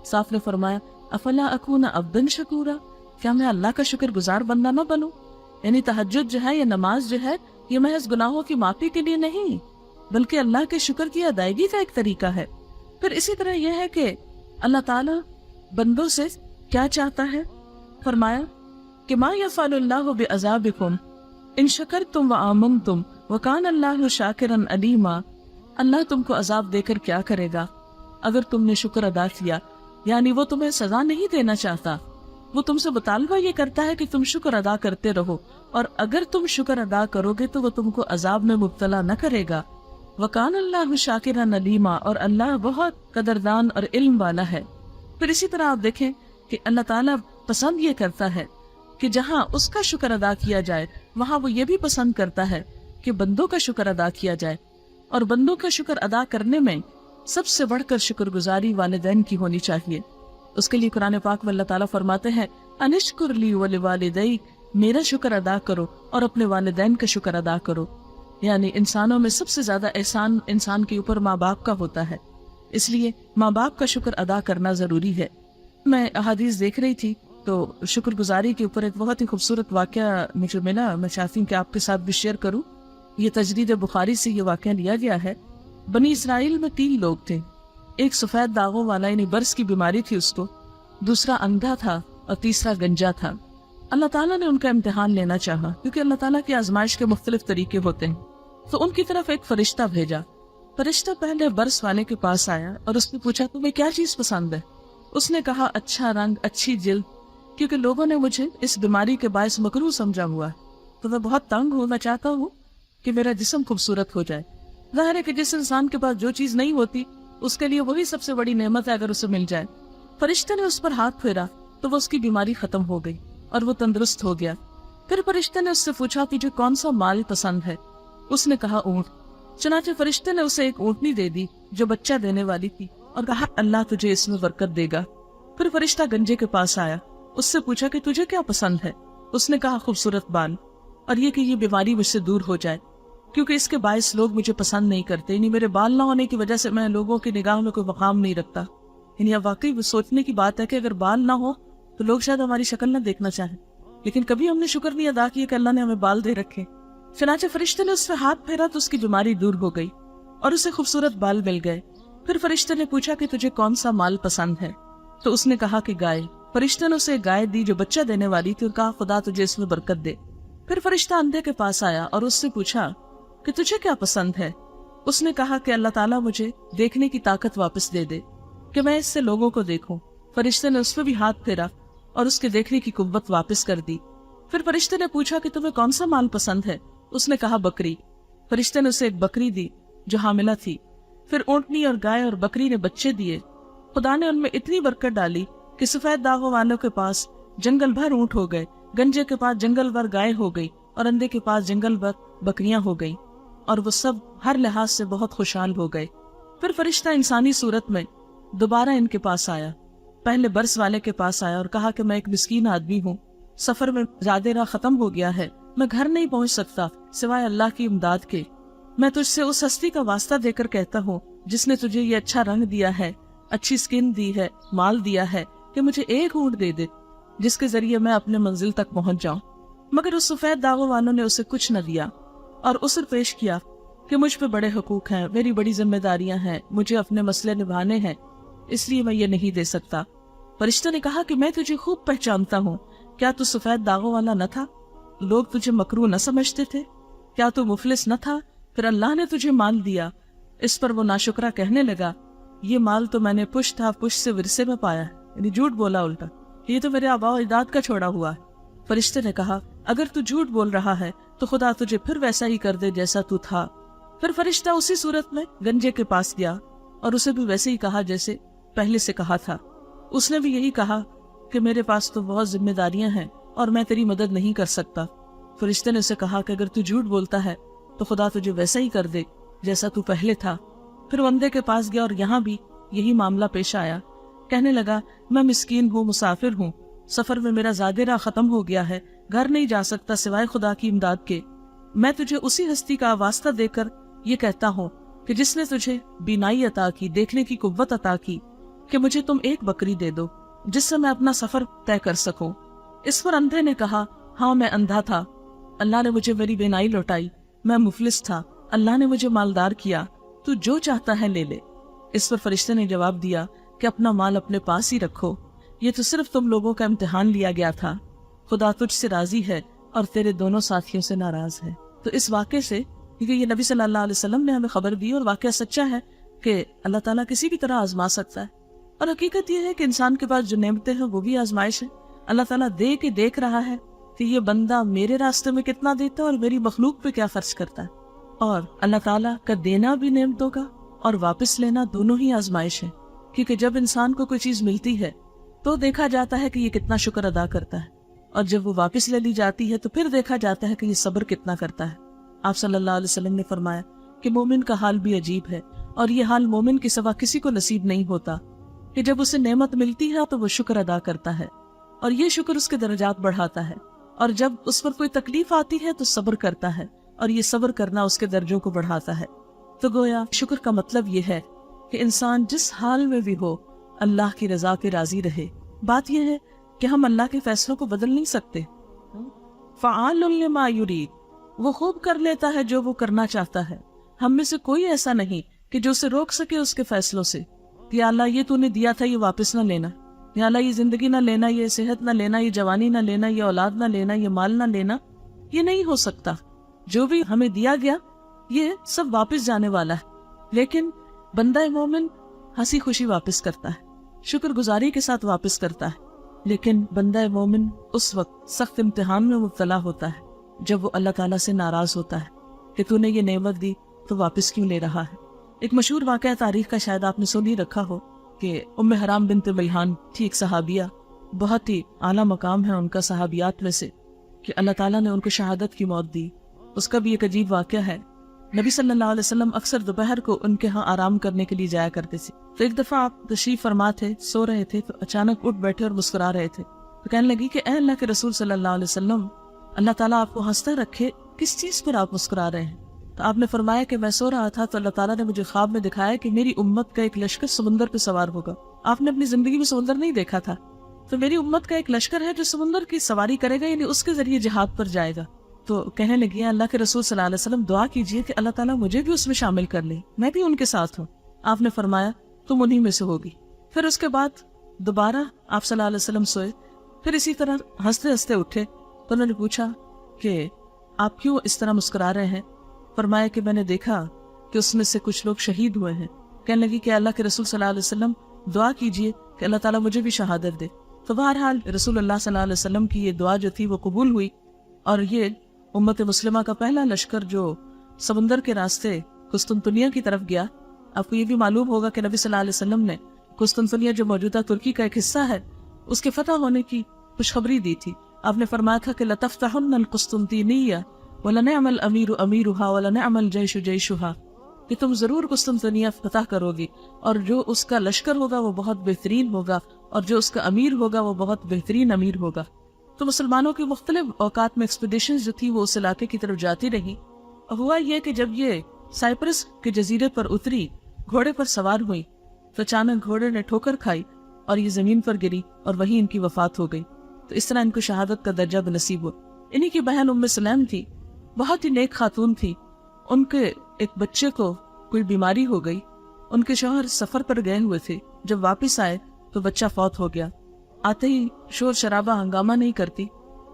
صاف نے فرمایا افلا اکون عبدا شکورا، کیا میں اللہ کا شکر گزار بندہ نہ بنوں؟ یعنی تہجد جو ہے یا نماز جو ہے یہ محض گناہوں کی معافی کے لیے نہیں، بلکہ اللہ کے شکر کی ادائیگی کا ایک طریقہ ہے. پھر اسی طرح یہ ہے کہ اللہ تعالیٰ بندوں سے کیا چاہتا ہے، فرمایا کہ ما یفعل اللہ بعذابکم ان شکرتم وآمنتم وکان اللہ شاکرا علیما. اللہ تم کو عذاب دے کر کیا کرے گا اگر تم نے شکر ادا کیا، یعنی وہ تمہیں سزا نہیں دینا چاہتا، وہ تم سے مطالبہ یہ کرتا ہے کہ تم شکر ادا کرتے رہو، اور اگر تم شکر ادا کرو گے تو وہ تم کو عذاب میں مبتلا نہ کرے گا۔ وَكَانَ اللَّهُ شَاكِرًا عَلِيمًا، اور اللہ بہت قدردان اور علم والا ہے۔ پھر اسی طرح آپ دیکھیں کہ اللہ تعالیٰ پسند یہ کرتا ہے کہ جہاں اس کا شکر ادا کیا جائے وہاں وہ یہ بھی پسند کرتا ہے کہ بندوں کا شکر ادا کیا جائے، اور بندوں کا شکر ادا کرنے میں سب سے بڑھ کر شکر گزاری والدین کی ہونی چاہیے۔ اس کے لیے قرآن پاک میں اللہ تعالیٰ فرماتے ہیں انشکر لی ولوالدیک، میرا شکر ادا کرو اور اپنے والدین کا شکر ادا کرو۔ یعنی انسانوں میں سب سے زیادہ احسان انسان کے اوپر ماں باپ کا ہوتا ہے، اس لیے ماں باپ کا شکر ادا کرنا ضروری ہے۔ میں احادیث دیکھ رہی تھی تو شکر گزاری کے اوپر ایک بہت ہی خوبصورت واقعہ مجھے ملا، میں چاہتی ہوں کہ آپ کے ساتھ بھی شیئر کروں۔ یہ تجرید بخاری سے یہ واقعہ لیا گیا ہے۔ بنی اسرائیل میں 3 لوگ تھے، ایک سفید داغوں والا یعنی برس کی بیماری تھی اس کو، دوسرا اندھا تھا اور تیسرا گنجا تھا۔ اللہ تعالیٰ نے ان کا امتحان لینا چاہا، کیونکہ اللہ تعالیٰ کی آزمائش کے مختلف طریقے ہوتے ہیں، تو ان کی طرف ایک فرشتہ بھیجا۔ فرشتہ پہلے برس والے کے پاس آیا اور اس نے پوچھا تمہیں کیا چیز پسند ہے؟ اس نے کہا اچھا رنگ، اچھی جلد، کیونکہ لوگوں نے مجھے اس بیماری کے باعث مکروہ سمجھا ہوا ہے، تو میں بہت تنگ ہوں، میں چاہتا ہوں کہ میرا جسم خوبصورت ہو جائے۔ ظاہر ہے کہ جس انسان کے پاس جو چیز نہیں ہوتی اس کے لیے وہی سب سے بڑی نعمت ہے اگر اسے مل جائے۔ فرشتے نے اس پر ہاتھ پھیرا تو وہ اس کی بیماری ختم ہو گئی اور وہ تندرست ہو گیا۔ پھر فرشتے نے اس سے پوچھا تجھے کون سا مال پسند ہے؟ اس نے کہا اونٹ۔ چنانچہ فرشتے نے اسے ایک اونٹنی دے دی جو بچہ دینے والی تھی اور کہا اللہ تجھے اس میں برکت دے گا۔ پھر فرشتہ گنجے کے پاس آیا، اس سے پوچھا کہ تجھے کیا پسند ہے؟ اس نے کہا خوبصورت بال، اور یہ کہ یہ بیماری مجھ سے دور ہو جائے، کیونکہ اس کے باعث لوگ مجھے پسند نہیں کرتے، یعنی میرے بال نہ ہونے کی وجہ سے میں لوگوں کی نگاہوں میں کوئی مقام نہیں رکھتا۔ یعنی اب واقعی وہ سوچنے کی بات ہے کہ اگر بال نہ ہو تو لوگ شاید ہماری شکل نہ دیکھنا چاہیں، لیکن کبھی ہم نے شکر نہیں ادا کیا کہ اللہ نے ہمیں بال دے رکھے۔ چنانچہ فرشتے نے اس سے ہاتھ پھیرا تو اس کی بیماری دور ہو گئی اور اسے خوبصورت بال مل گئے۔ پھر فرشتے نے پوچھا کہ تجھے کون سا مال پسند ہے؟ تو اس نے کہا کہ گائے۔ فرشتے نے اسے گائے دی جو بچہ دینے والی تھی اور کہا خدا تجھے اس میں برکت دے۔ پھر فرشتہ اندھے کے پاس آیا اور اس سے پوچھا کہ تجھے کیا پسند ہے؟ اس نے کہا کہ اللہ تعالیٰ مجھے دیکھنے کی طاقت واپس دے دے کہ میں اس سے لوگوں کو دیکھوں۔ فرشتے نے اس پہ بھی ہاتھ پھیرا اور اس کے دیکھنے کی قوت واپس کر دی۔ پھر فرشتے نے پوچھا کہ تمہیں کون سا مال پسند ہے؟ اس نے کہا بکری۔ فرشتے نے اسے ایک بکری دی جو حاملہ تھی۔ پھر اونٹنی اور گائے اور بکری نے بچے دیے۔ خدا نے ان میں اتنی برکت ڈالی کہ سفید داغوں والوں کے پاس جنگل بھر اونٹ ہو گئے، گنجے کے پاس جنگل بھر گائے ہو گئی اور اندھے کے پاس جنگل بھر بکریاں ہو گئیں، اور وہ سب ہر لحاظ سے بہت خوشحال ہو گئے۔ پھر فرشتہ انسانی صورت میں دوبارہ ان کے پاس آیا، پہلے برس والے کے پاس آیا اور کہا کہ میں ایک مسکین آدمی ہوں، سفر میں زیادہ راہ ختم ہو گیا ہے، میں گھر نہیں پہنچ سکتا سوائے اللہ کی امداد کے۔ میں تجھ سے اس ہستی کا واسطہ دے کر کہتا ہوں جس نے تجھے یہ اچھا رنگ دیا ہے، اچھی سکن دی ہے، مال دیا ہے، کہ مجھے ایک اونٹ دے دے جس کے ذریعے میں اپنے منزل تک پہنچ جاؤں۔ مگر اس سفید داغوں والوں نے اسے کچھ نہ دیا اور عذر پیش کیا کہ مجھ پہ بڑے حقوق ہیں، میری بڑی ذمہ داریاں ہیں، مجھے اپنے مسئلے نبھانے ہیں، اس لیے میں یہ نہیں دے سکتا۔ فرشتہ نے کہا کہ میں تجھے خوب پہچانتا ہوں، کیا تو سفید داغوں والا نہ تھا؟ لوگ تجھے مکروہ نہ سمجھتے تھے؟ کیا تو مفلس نہ تھا؟ پھر اللہ نے تجھے مال دیا۔ اس پر وہ ناشکرا کہنے لگا یہ مال تو میں نے پشت سے ورثے میں پایا ہے، یعنی جھوٹ بولا الٹا، یہ تو میرے آباء و اجداد کا چھوڑا ہوا ہے۔ فرشتے نے کہا اگر تو جھوٹ بول رہا ہے تو خدا تجھے پھر ویسا ہی کر دے جیسا تو تھا۔ پھر فرشتہ اسی صورت میں گنجے کے پاس گیا اور اسے بھی ویسے ہی کہا جیسے پہلے سے کہا تھا۔ اس نے بھی یہی کہا کہ میرے پاس تو بہت ذمہ داریاں ہیں اور میں تیری مدد نہیں کر سکتا۔ فرشتے نے اسے کہا کہ اگر تو جھوٹ بولتا ہے تو خدا تجھے ویسا ہی کر دے جیسا تو پہلے تھا۔ پھر وہ اندھے کے پاس گیا اور یہاں بھی یہی معاملہ پیش آیا۔ کہنے لگا میں مسکین ہوں، مسافر ہوں، سفر میں میرا زیادہ راہ ختم ہو گیا ہے، گھر نہیں جا سکتا سوائے خدا کی امداد کے۔ میں تجھے اسی ہستی کا واسطہ دے کر یہ کہتا ہوں کہ جس نے تجھے بینائی عطا کی، دیکھنے کی قوت عطا کی، کہ مجھے تم ایک بکری دے دو جس سے میں اپنا سفر طے کر سکوں۔ اس پر اندھے نے کہا ہاں میں اندھا تھا، اللہ نے مجھے میری بینائی لوٹائی، میں مفلس تھا، اللہ نے مجھے مالدار کیا، تو جو چاہتا ہے لے لے۔ اس پر فرشتے نے جواب دیا کہ اپنا مال اپنے پاس ہی رکھو، یہ تو صرف تم لوگوں کا امتحان لیا گیا تھا، خدا تجھ سے راضی ہے اور تیرے دونوں ساتھیوں سے ناراض ہے۔ تو اس واقعے سے کیونکہ یہ نبی صلی اللہ علیہ وسلم نے ہمیں خبر دی اور واقعہ سچا ہے کہ اللہ تعالیٰ کسی بھی طرح آزما سکتا ہے. اور حقیقت یہ ہے کہ انسان کے پاس جو نعمتیں ہیں وہ بھی آزمائش ہے. اللہ تعالیٰ دے کے دیکھ رہا ہے کہ یہ بندہ میرے راستے میں کتنا دیتا ہے اور میری مخلوق پہ کیا خرچ کرتا ہے. اور اللہ تعالیٰ کا دینا بھی نعمتوں کا اور واپس لینا دونوں ہی آزمائش ہے. کیونکہ جب انسان کو کوئی چیز ملتی ہے تو دیکھا جاتا ہے کہ یہ کتنا شکر ادا کرتا ہے، اور جب وہ واپس لے لی جاتی ہے تو پھر دیکھا جاتا ہے کہ یہ صبر کتنا کرتا ہے. آپ صلی اللہ علیہ وسلم نے فرمایا کہ مومن کا حال بھی عجیب ہے، اور یہ حال مومن کے سوا کسی کو نصیب نہیں ہوتا کہ جب اسے نعمت ملتی ہے تو وہ شکر ادا کرتا ہے، اور یہ شکر اس کے درجات بڑھاتا ہے، اور جب اس پر کوئی تکلیف آتی ہے تو صبر کرتا ہے، اور یہ صبر کرنا اس کے درجوں کو بڑھاتا ہے. تو گویا شکر کا مطلب یہ ہے کہ انسان جس حال میں بھی ہو اللہ کی رضا کے راضی رہے. بات یہ ہے کہ ہم اللہ کے فیصلوں کو بدل نہیں سکتے. فعال لما یرید، وہ خوب کر لیتا ہے جو وہ کرنا چاہتا ہے. ہم میں سے کوئی ایسا نہیں کہ جو اسے روک سکے اس کے فیصلوں سے. یا اللہ یہ تو نے دیا تھا، یہ واپس نہ لینا. یا اللہ یہ زندگی نہ لینا، یہ صحت نہ لینا، یہ جوانی نہ لینا، یہ اولاد نہ لینا، یہ مال نہ لینا. یہ نہیں ہو سکتا. جو بھی ہمیں دیا گیا یہ سب واپس جانے والا ہے. لیکن بندہ مومن ہنسی خوشی واپس کرتا ہے، شکر گزاری کے ساتھ واپس کرتا ہے. لیکن بندہ مومن اس وقت سخت امتحان میں مبتلا ہوتا ہے جب وہ اللہ تعالیٰ سے ناراض ہوتا ہے کہ تو نے یہ نعمت دی تو واپس کیوں لے رہا ہے. ایک مشہور واقعہ تاریخ کا شاید آپ نے سن ہی رکھا ہو کہ ام حرام بنت ملحان تھی ایک صحابیہ، بہت ہی اعلیٰ مقام ہے ان کا صحابیات میں سے، کہ اللہ تعالیٰ نے ان کو شہادت کی موت دی. اس کا بھی ایک عجیب واقعہ ہے. نبی صلی اللہ علیہ وسلم اکثر دوپہر کو ان کے ہاں آرام کرنے کے لیے جایا کرتے تھے. تو ایک دفعہ آپ تشریف فرما تھے، سو رہے تھے، تو اچانک اٹھ بیٹھے اور مسکرا رہے تھے. تو کہنے لگی کہ اے اللہ کے رسول صلی اللہ علیہ وسلم، اللہ تعالیٰ آپ کو ہنستا رکھے، کس چیز پر آپ مسکرا رہے ہیں؟ تو آپ نے فرمایا کہ میں سو رہا تھا تو اللہ تعالیٰ نے مجھے خواب میں دکھایا کہ میری امت کا ایک لشکر سمندر پہ سوار ہوگا. آپ نے اپنی زندگی میں سمندر نہیں دیکھا تھا، تو میری امت کا ایک لشکر ہے جو سمندر کی سواری کرے گا، یعنی اس کے ذریعے جہاد پر جائے گا. تو کہنے لگی اللہ کے رسول صلی اللہ علیہ وسلم دعا کیجئے کہ اللہ تعالیٰ مجھے بھی اس میں شامل کر لے، میں بھی ان کے ساتھ ہوں. آپ نے فرمایا تم انہی میں سے ہوگی. پھر اس کے بعد دوبارہ آپ صلی اللہ علیہ وسلم سوئے، پھر اسی طرح ہنستے ہنستے اٹھے. تو انہوں نے پوچھا کہ آپ کیوں اس طرح مسکرا رہے ہیں؟ فرمایا کہ میں نے دیکھا کہ اس میں سے کچھ لوگ شہید ہوئے ہیں. کہنے لگی کہ اللہ کے رسول صلی اللہ علیہ وسلم دعا کیجئے کہ اللہ تعالیٰ مجھے بھی شہادت دے. تو بہرحال رسول اللہ صلی اللہ علیہ وسلم کی یہ دعا جو تھی وہ قبول ہوئی، اور یہ امت مسلمہ کا پہلا لشکر جو سمندر کے راستے قسطنطنیہ کی طرف گیا. آپ کو یہ بھی معلوم ہوگا کہ نبی صلی اللہ علیہ وسلم نے قسطنطنیہ جو موجودہ ترکی کا ایک حصہ ہے اس کے فتح ہونے کی خوشخبری دی تھی. آپ نے فرمایا تھا کہ لَتَفْتَحُنَّ الْقُسْطُنطِينِيَّةَ وَلَنِعْمَ الْأَمِيرُ أَمِيرُهَا وَلَنِعْمَ الْجَيْشُ جَيْشُهَا، کہ تم ضرور قسطنطنیہ فتح کرو گی، اور جو اس کا لشکر ہوگا وہ بہت بہترین ہوگا، اور جو اس کا امیر ہوگا وہ بہت بہترین امیر ہوگا. تو مسلمانوں کی مختلف اوقات میں ایکسپیڈیشنز جو تھی وہ اس علاقے کی طرف جاتی رہی. ہوا یہ کہ جب یہ سائپرس کے جزیرے پر اتری، گھوڑے پر سوار ہوئی، تو اچانک گھوڑے نے ٹھوکر کھائی اور یہ زمین پر گری اور وہیں ان کی وفات ہو گئی. تو اس طرح ان کو شہادت کا درجہ بنصیب ہوا. انہی کی بہن ام سلیم تھی، بہت ہی نیک خاتون تھی. ان کے ایک بچے کو کوئی بیماری ہو گئی. ان کے شوہر سفر پر گئے ہوئے تھے، جب واپس آئے تو بچہ فوت ہو گیا. آتے ہی شور شرابہ ہنگامہ نہیں کرتی،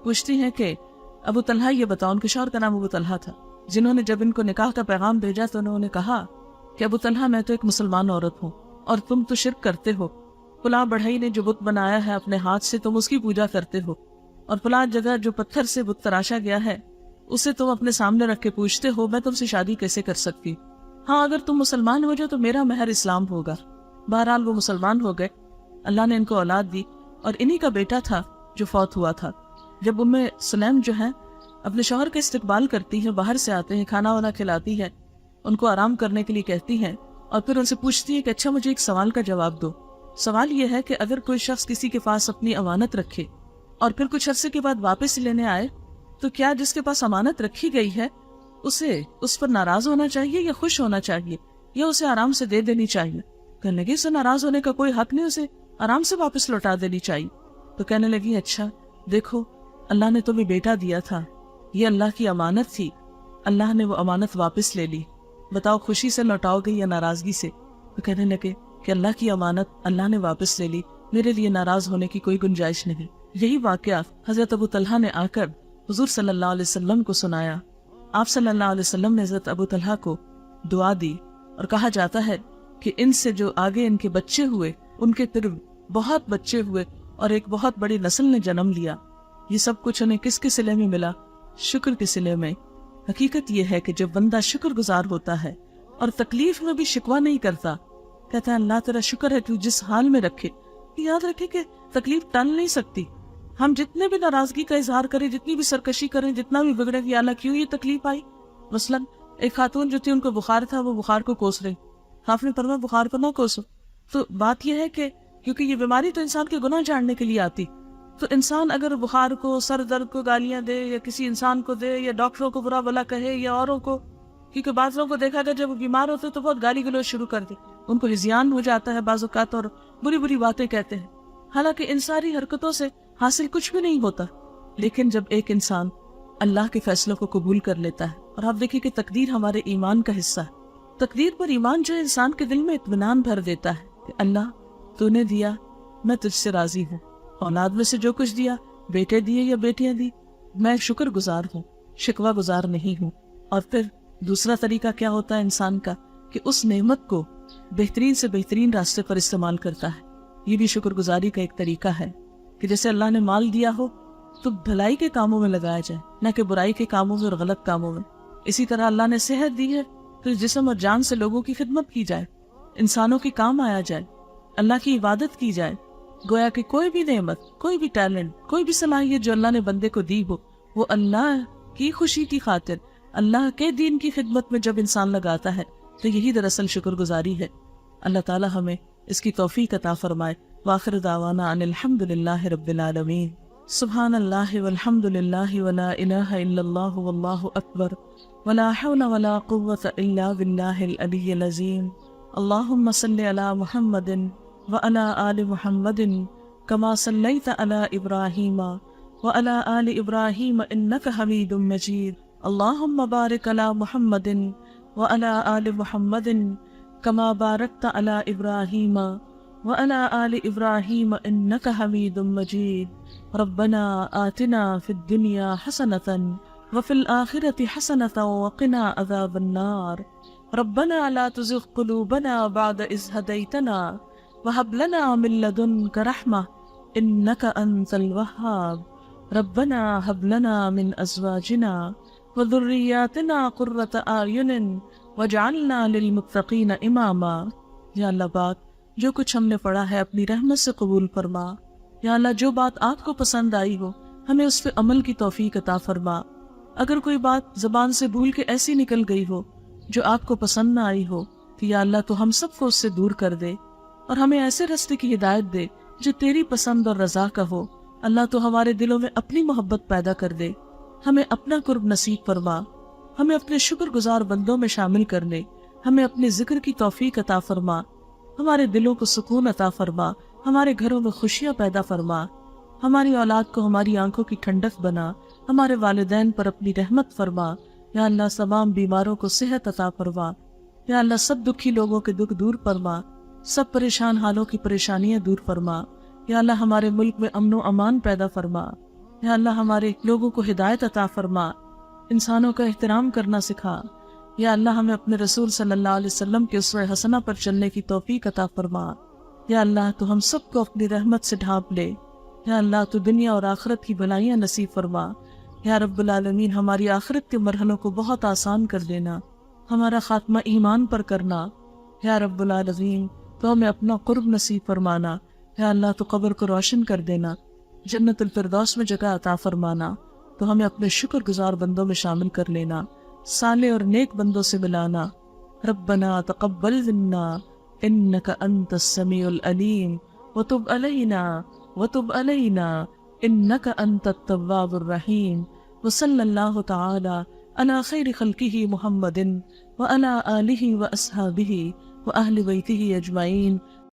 پوچھتی ہیں کہ ابو طلحہ یہ بتاؤ. ان کے شوہر کا نام ابو طلحہ تھا، جنہوں نے جب ان کو نکاح کا پیغام بھیجا تو انہوں نے کہا کہ ابو طلحہ میں تو ایک مسلمان عورت ہوں اور تم تو شرک کرتے ہو. فلاں بڑھئی نے جو بت بنایا ہے اپنے ہاتھ سے تم اس کی پوجا کرتے ہو، اور فلاں جگہ جو پتھر سے بت تراشا گیا ہے اسے تم اپنے سامنے رکھ کے پوچھتے ہو. میں تم سے شادی کیسے کر سکتی؟ ہاں اگر تم مسلمان ہو جاؤ تو میرا مہر اسلام ہوگا. بہرحال وہ مسلمان ہو گئے، اللہ نے ان کو اولاد دی، اور انہی کا بیٹا تھا جو فوت ہوا تھا. جب ام سلیم جو ہے اپنے شوہر کا استقبال کرتی ہے، باہر سے آتے ہیں، کھانا وانا کھلاتی ہے، ان کو آرام کرنے کے لیے کہتی ہے، اور پھر ان سے پوچھتی ہے کہ اچھا مجھے ایک سوال کا جواب دو. سوال یہ ہے کہ اگر کوئی شخص کسی کے پاس اپنی امانت رکھے اور پھر کچھ عرصے کے بعد واپس لینے آئے تو کیا جس کے پاس امانت رکھی گئی ہے اسے اس پر ناراض ہونا چاہیے یا خوش ہونا چاہیے، یا اسے آرام سے دے دینی چاہیے؟ کہنے لگی اسے ناراض ہونے کا کوئی حق نہیں، اسے آرام سے واپس لوٹا دینی چاہیے. تو کہنے لگی اچھا دیکھو اللہ نے تمہیں بیٹا دیا تھا، یہ اللہ کی امانت تھی، اللہ نے وہ امانت واپس لے لی، بتاؤ خوشی سے لوٹاؤ گے یا ناراضگی سے؟ تو کہنے لگے کہ اللہ کی امانت اللہ نے واپس لے لی، میرے لیے ناراض ہونے کی کوئی گنجائش نہیں. یہی واقعہ حضرت ابو طلحہ نے آ کر حضور صلی اللہ علیہ وسلم کو سنایا. آپ صلی اللہ علیہ وسلم نے حضرت ابو طلحہ کو دعا دی اور کہا جاتا ہے کہ ان سے جو آگے ان کے بچے ہوئے ان کے پھر بہت بچے ہوئے اور ایک بہت بڑی نسل نے جنم لیا. یہ سب کچھ انہیں کس کے صلے میں ملا؟ شکر کے صلے میں. حقیقت یہ ہے کہ جب بندہ شکر گزار ہوتا ہے اور تکلیف میں بھی شکوہ نہیں کرتا، کہتا ہے اللہ تیرا شکر ہے تو جس حال میں رکھے. یاد رکھے کہ تکلیف ٹل نہیں سکتی. ہم جتنے بھی ناراضگی کا اظہار کریں، جتنی بھی سرکشی کریں، جتنا بھی بگڑے کہ اللہ کیوں یہ تکلیف آئی. مثلاً ایک خاتون جو تھی ان کو بخار تھا، وہ بخار کو کوس رہی. آپ نے فرمایا بخار کو نہ کوسو. تو بات یہ ہے کہ کیونکہ یہ بیماری تو انسان کے گناہ جھاڑنے کے لیے آتی، تو انسان اگر بخار کو، سر درد کو گالیاں دے یا کسی انسان کو دے یا ڈاکٹروں کو برا بلا کہے یا اوروں کو، کیونکہ بعض لوگوں کو دیکھا گیا جب وہ بیمار ہوتے تو بہت گالی گلوچ شروع کر دے، ان کو ہذیان ہو جاتا ہے بعض اوقات اور بری بری باتیں کہتے ہیں. حالانکہ ان ساری حرکتوں سے حاصل کچھ بھی نہیں ہوتا. لیکن جب ایک انسان اللہ کے فیصلوں کو قبول کر لیتا ہے، اور آپ دیکھیں کہ تقدیر ہمارے ایمان کا حصہ ہے، تقدیر پر ایمان جو انسان کے دل میں اطمینان بھر دیتا ہے کہ اللہ تو نے دیا، میں تجھ سے راضی ہوں. اولاد میں سے جو کچھ دیا، بیٹے دیے یا بیٹیاں دی، میں شکر گزار ہوں، شکوہ گزار نہیں ہوں. اور پھر دوسرا طریقہ کیا ہوتا ہے انسان کا کہ اس نعمت کو بہترین سے بہترین راستے پر استعمال کرتا ہے. یہ بھی شکر گزاری کا ایک طریقہ ہے کہ جیسے اللہ نے مال دیا ہو تو بھلائی کے کاموں میں لگایا جائے، نہ کہ برائی کے کاموں میں اور غلط کاموں میں. اسی طرح اللہ نے صحت دی ہے تو جسم اور جان سے لوگوں کی خدمت کی جائے، انسانوں کے کام آیا جائے، اللہ کی عبادت کی جائے. گویا کہ کوئی بھی نعمت، کوئی بھی ٹیلنٹ، کوئی بھی صلاحیت جو اللہ نے بندے کو دی ہو، وہ اللہ کی خوشی کی خاطر، اللہ کے دین کی خدمت میں جب انسان لگاتا ہے تو یہی دراصل شکر گزاری ہے. اللہ تعالی ہمیں اس کی توفیق عطا فرمائے. وآخر دعوانا ان الحمد للہ رب العالمین. سبحان اللہ والحمد للہ ولا الہ الا اللہ واللہ اکبر ولا حول ولا قوة الا باللہ العلی العظیم. اللہم صلی علی محمد وعلى آل محمد كما صليت على إبراهيم وعلى آل إبراهيم إنك حميد مجيد. اللهم بارك على محمد وعلى آل محمد كما باركت على إبراهيم وعلى آل إبراهيم إنك حميد مجيد. ربنا آتنا في الدنيا حسنة وفي الآخرة حسنة وقنا عذاب النار. ربنا لا تزغ قلوبنا بعد إذ هديتنا وهب لنا من لدنك رحمة إنك أنت الوهاب. ربنا هب لنا من أزواجنا وذرياتنا قرة أعين واجعلنا للمتقين إماما. یا اللہ بات جو کچھ ہم نے پڑھا ہے اپنی رحمت سے قبول فرما. یا اللہ جو بات آپ کو پسند آئی ہو ہمیں اس پہ عمل کی توفیق عطا فرما. اگر کوئی بات زبان سے بھول کے ایسی نکل گئی ہو جو آپ کو پسند نہ آئی ہو تو یا اللہ تو ہم سب کو اس سے دور کر دے اور ہمیں ایسے راستے کی ہدایت دے جو تیری پسند اور رضا کا ہو. اللہ تو ہمارے دلوں میں اپنی محبت پیدا کر دے، ہمیں اپنا قرب نصیب فرما، ہمیں اپنے شکر گزار بندوں میں شامل کر لے، ہمیں اپنے ذکر کی توفیق عطا فرما، ہمارے دلوں کو سکون عطا فرما، ہمارے گھروں میں خوشیاں پیدا فرما، ہماری اولاد کو ہماری آنکھوں کی ٹھنڈک بنا، ہمارے والدین پر اپنی رحمت فرما. یا اللہ تمام بیماروں کو صحت عطا فرما. یا اللہ سب دکھی لوگوں کے دکھ دور فرما، سب پریشان حالوں کی پریشانیاں دور فرما. یا اللہ ہمارے ملک میں امن و امان پیدا فرما. یا اللہ ہمارے لوگوں کو ہدایت عطا فرما، انسانوں کا احترام کرنا سکھا. یا اللہ ہمیں اپنے رسول صلی اللہ علیہ وسلم کے اسوہ حسنہ پر چلنے کی توفیق عطا فرما. یا اللہ تو ہم سب کو اپنی رحمت سے ڈھانپ لے. یا اللہ تو دنیا اور آخرت کی بھلائیاں نصیب فرما. یا رب العالمین ہماری آخرت کے مرحلوں کو بہت آسان کر دینا، ہمارا خاتمہ ایمان پر کرنا. یا رب العالمین تو ہمیں اپنا قرب نصیب فرمانا. یا اللہ تو قبر کو روشن کر دینا، جنت الفردوس میں جگہ عطا فرمانا. تو ہمیں اپنے شکر گزار بندوں میں شامل کر لینا، صالح اور نیک بندوں سے ملانا. ربنا تقبل منا انک انت السمیع العلیم وتب علینا انک انت التواب الرحیم. وصلی اللہ تعالی علی خیر خلقہ محمد وعلی آلہ واصحابہ واہل بیتہ اجمعین.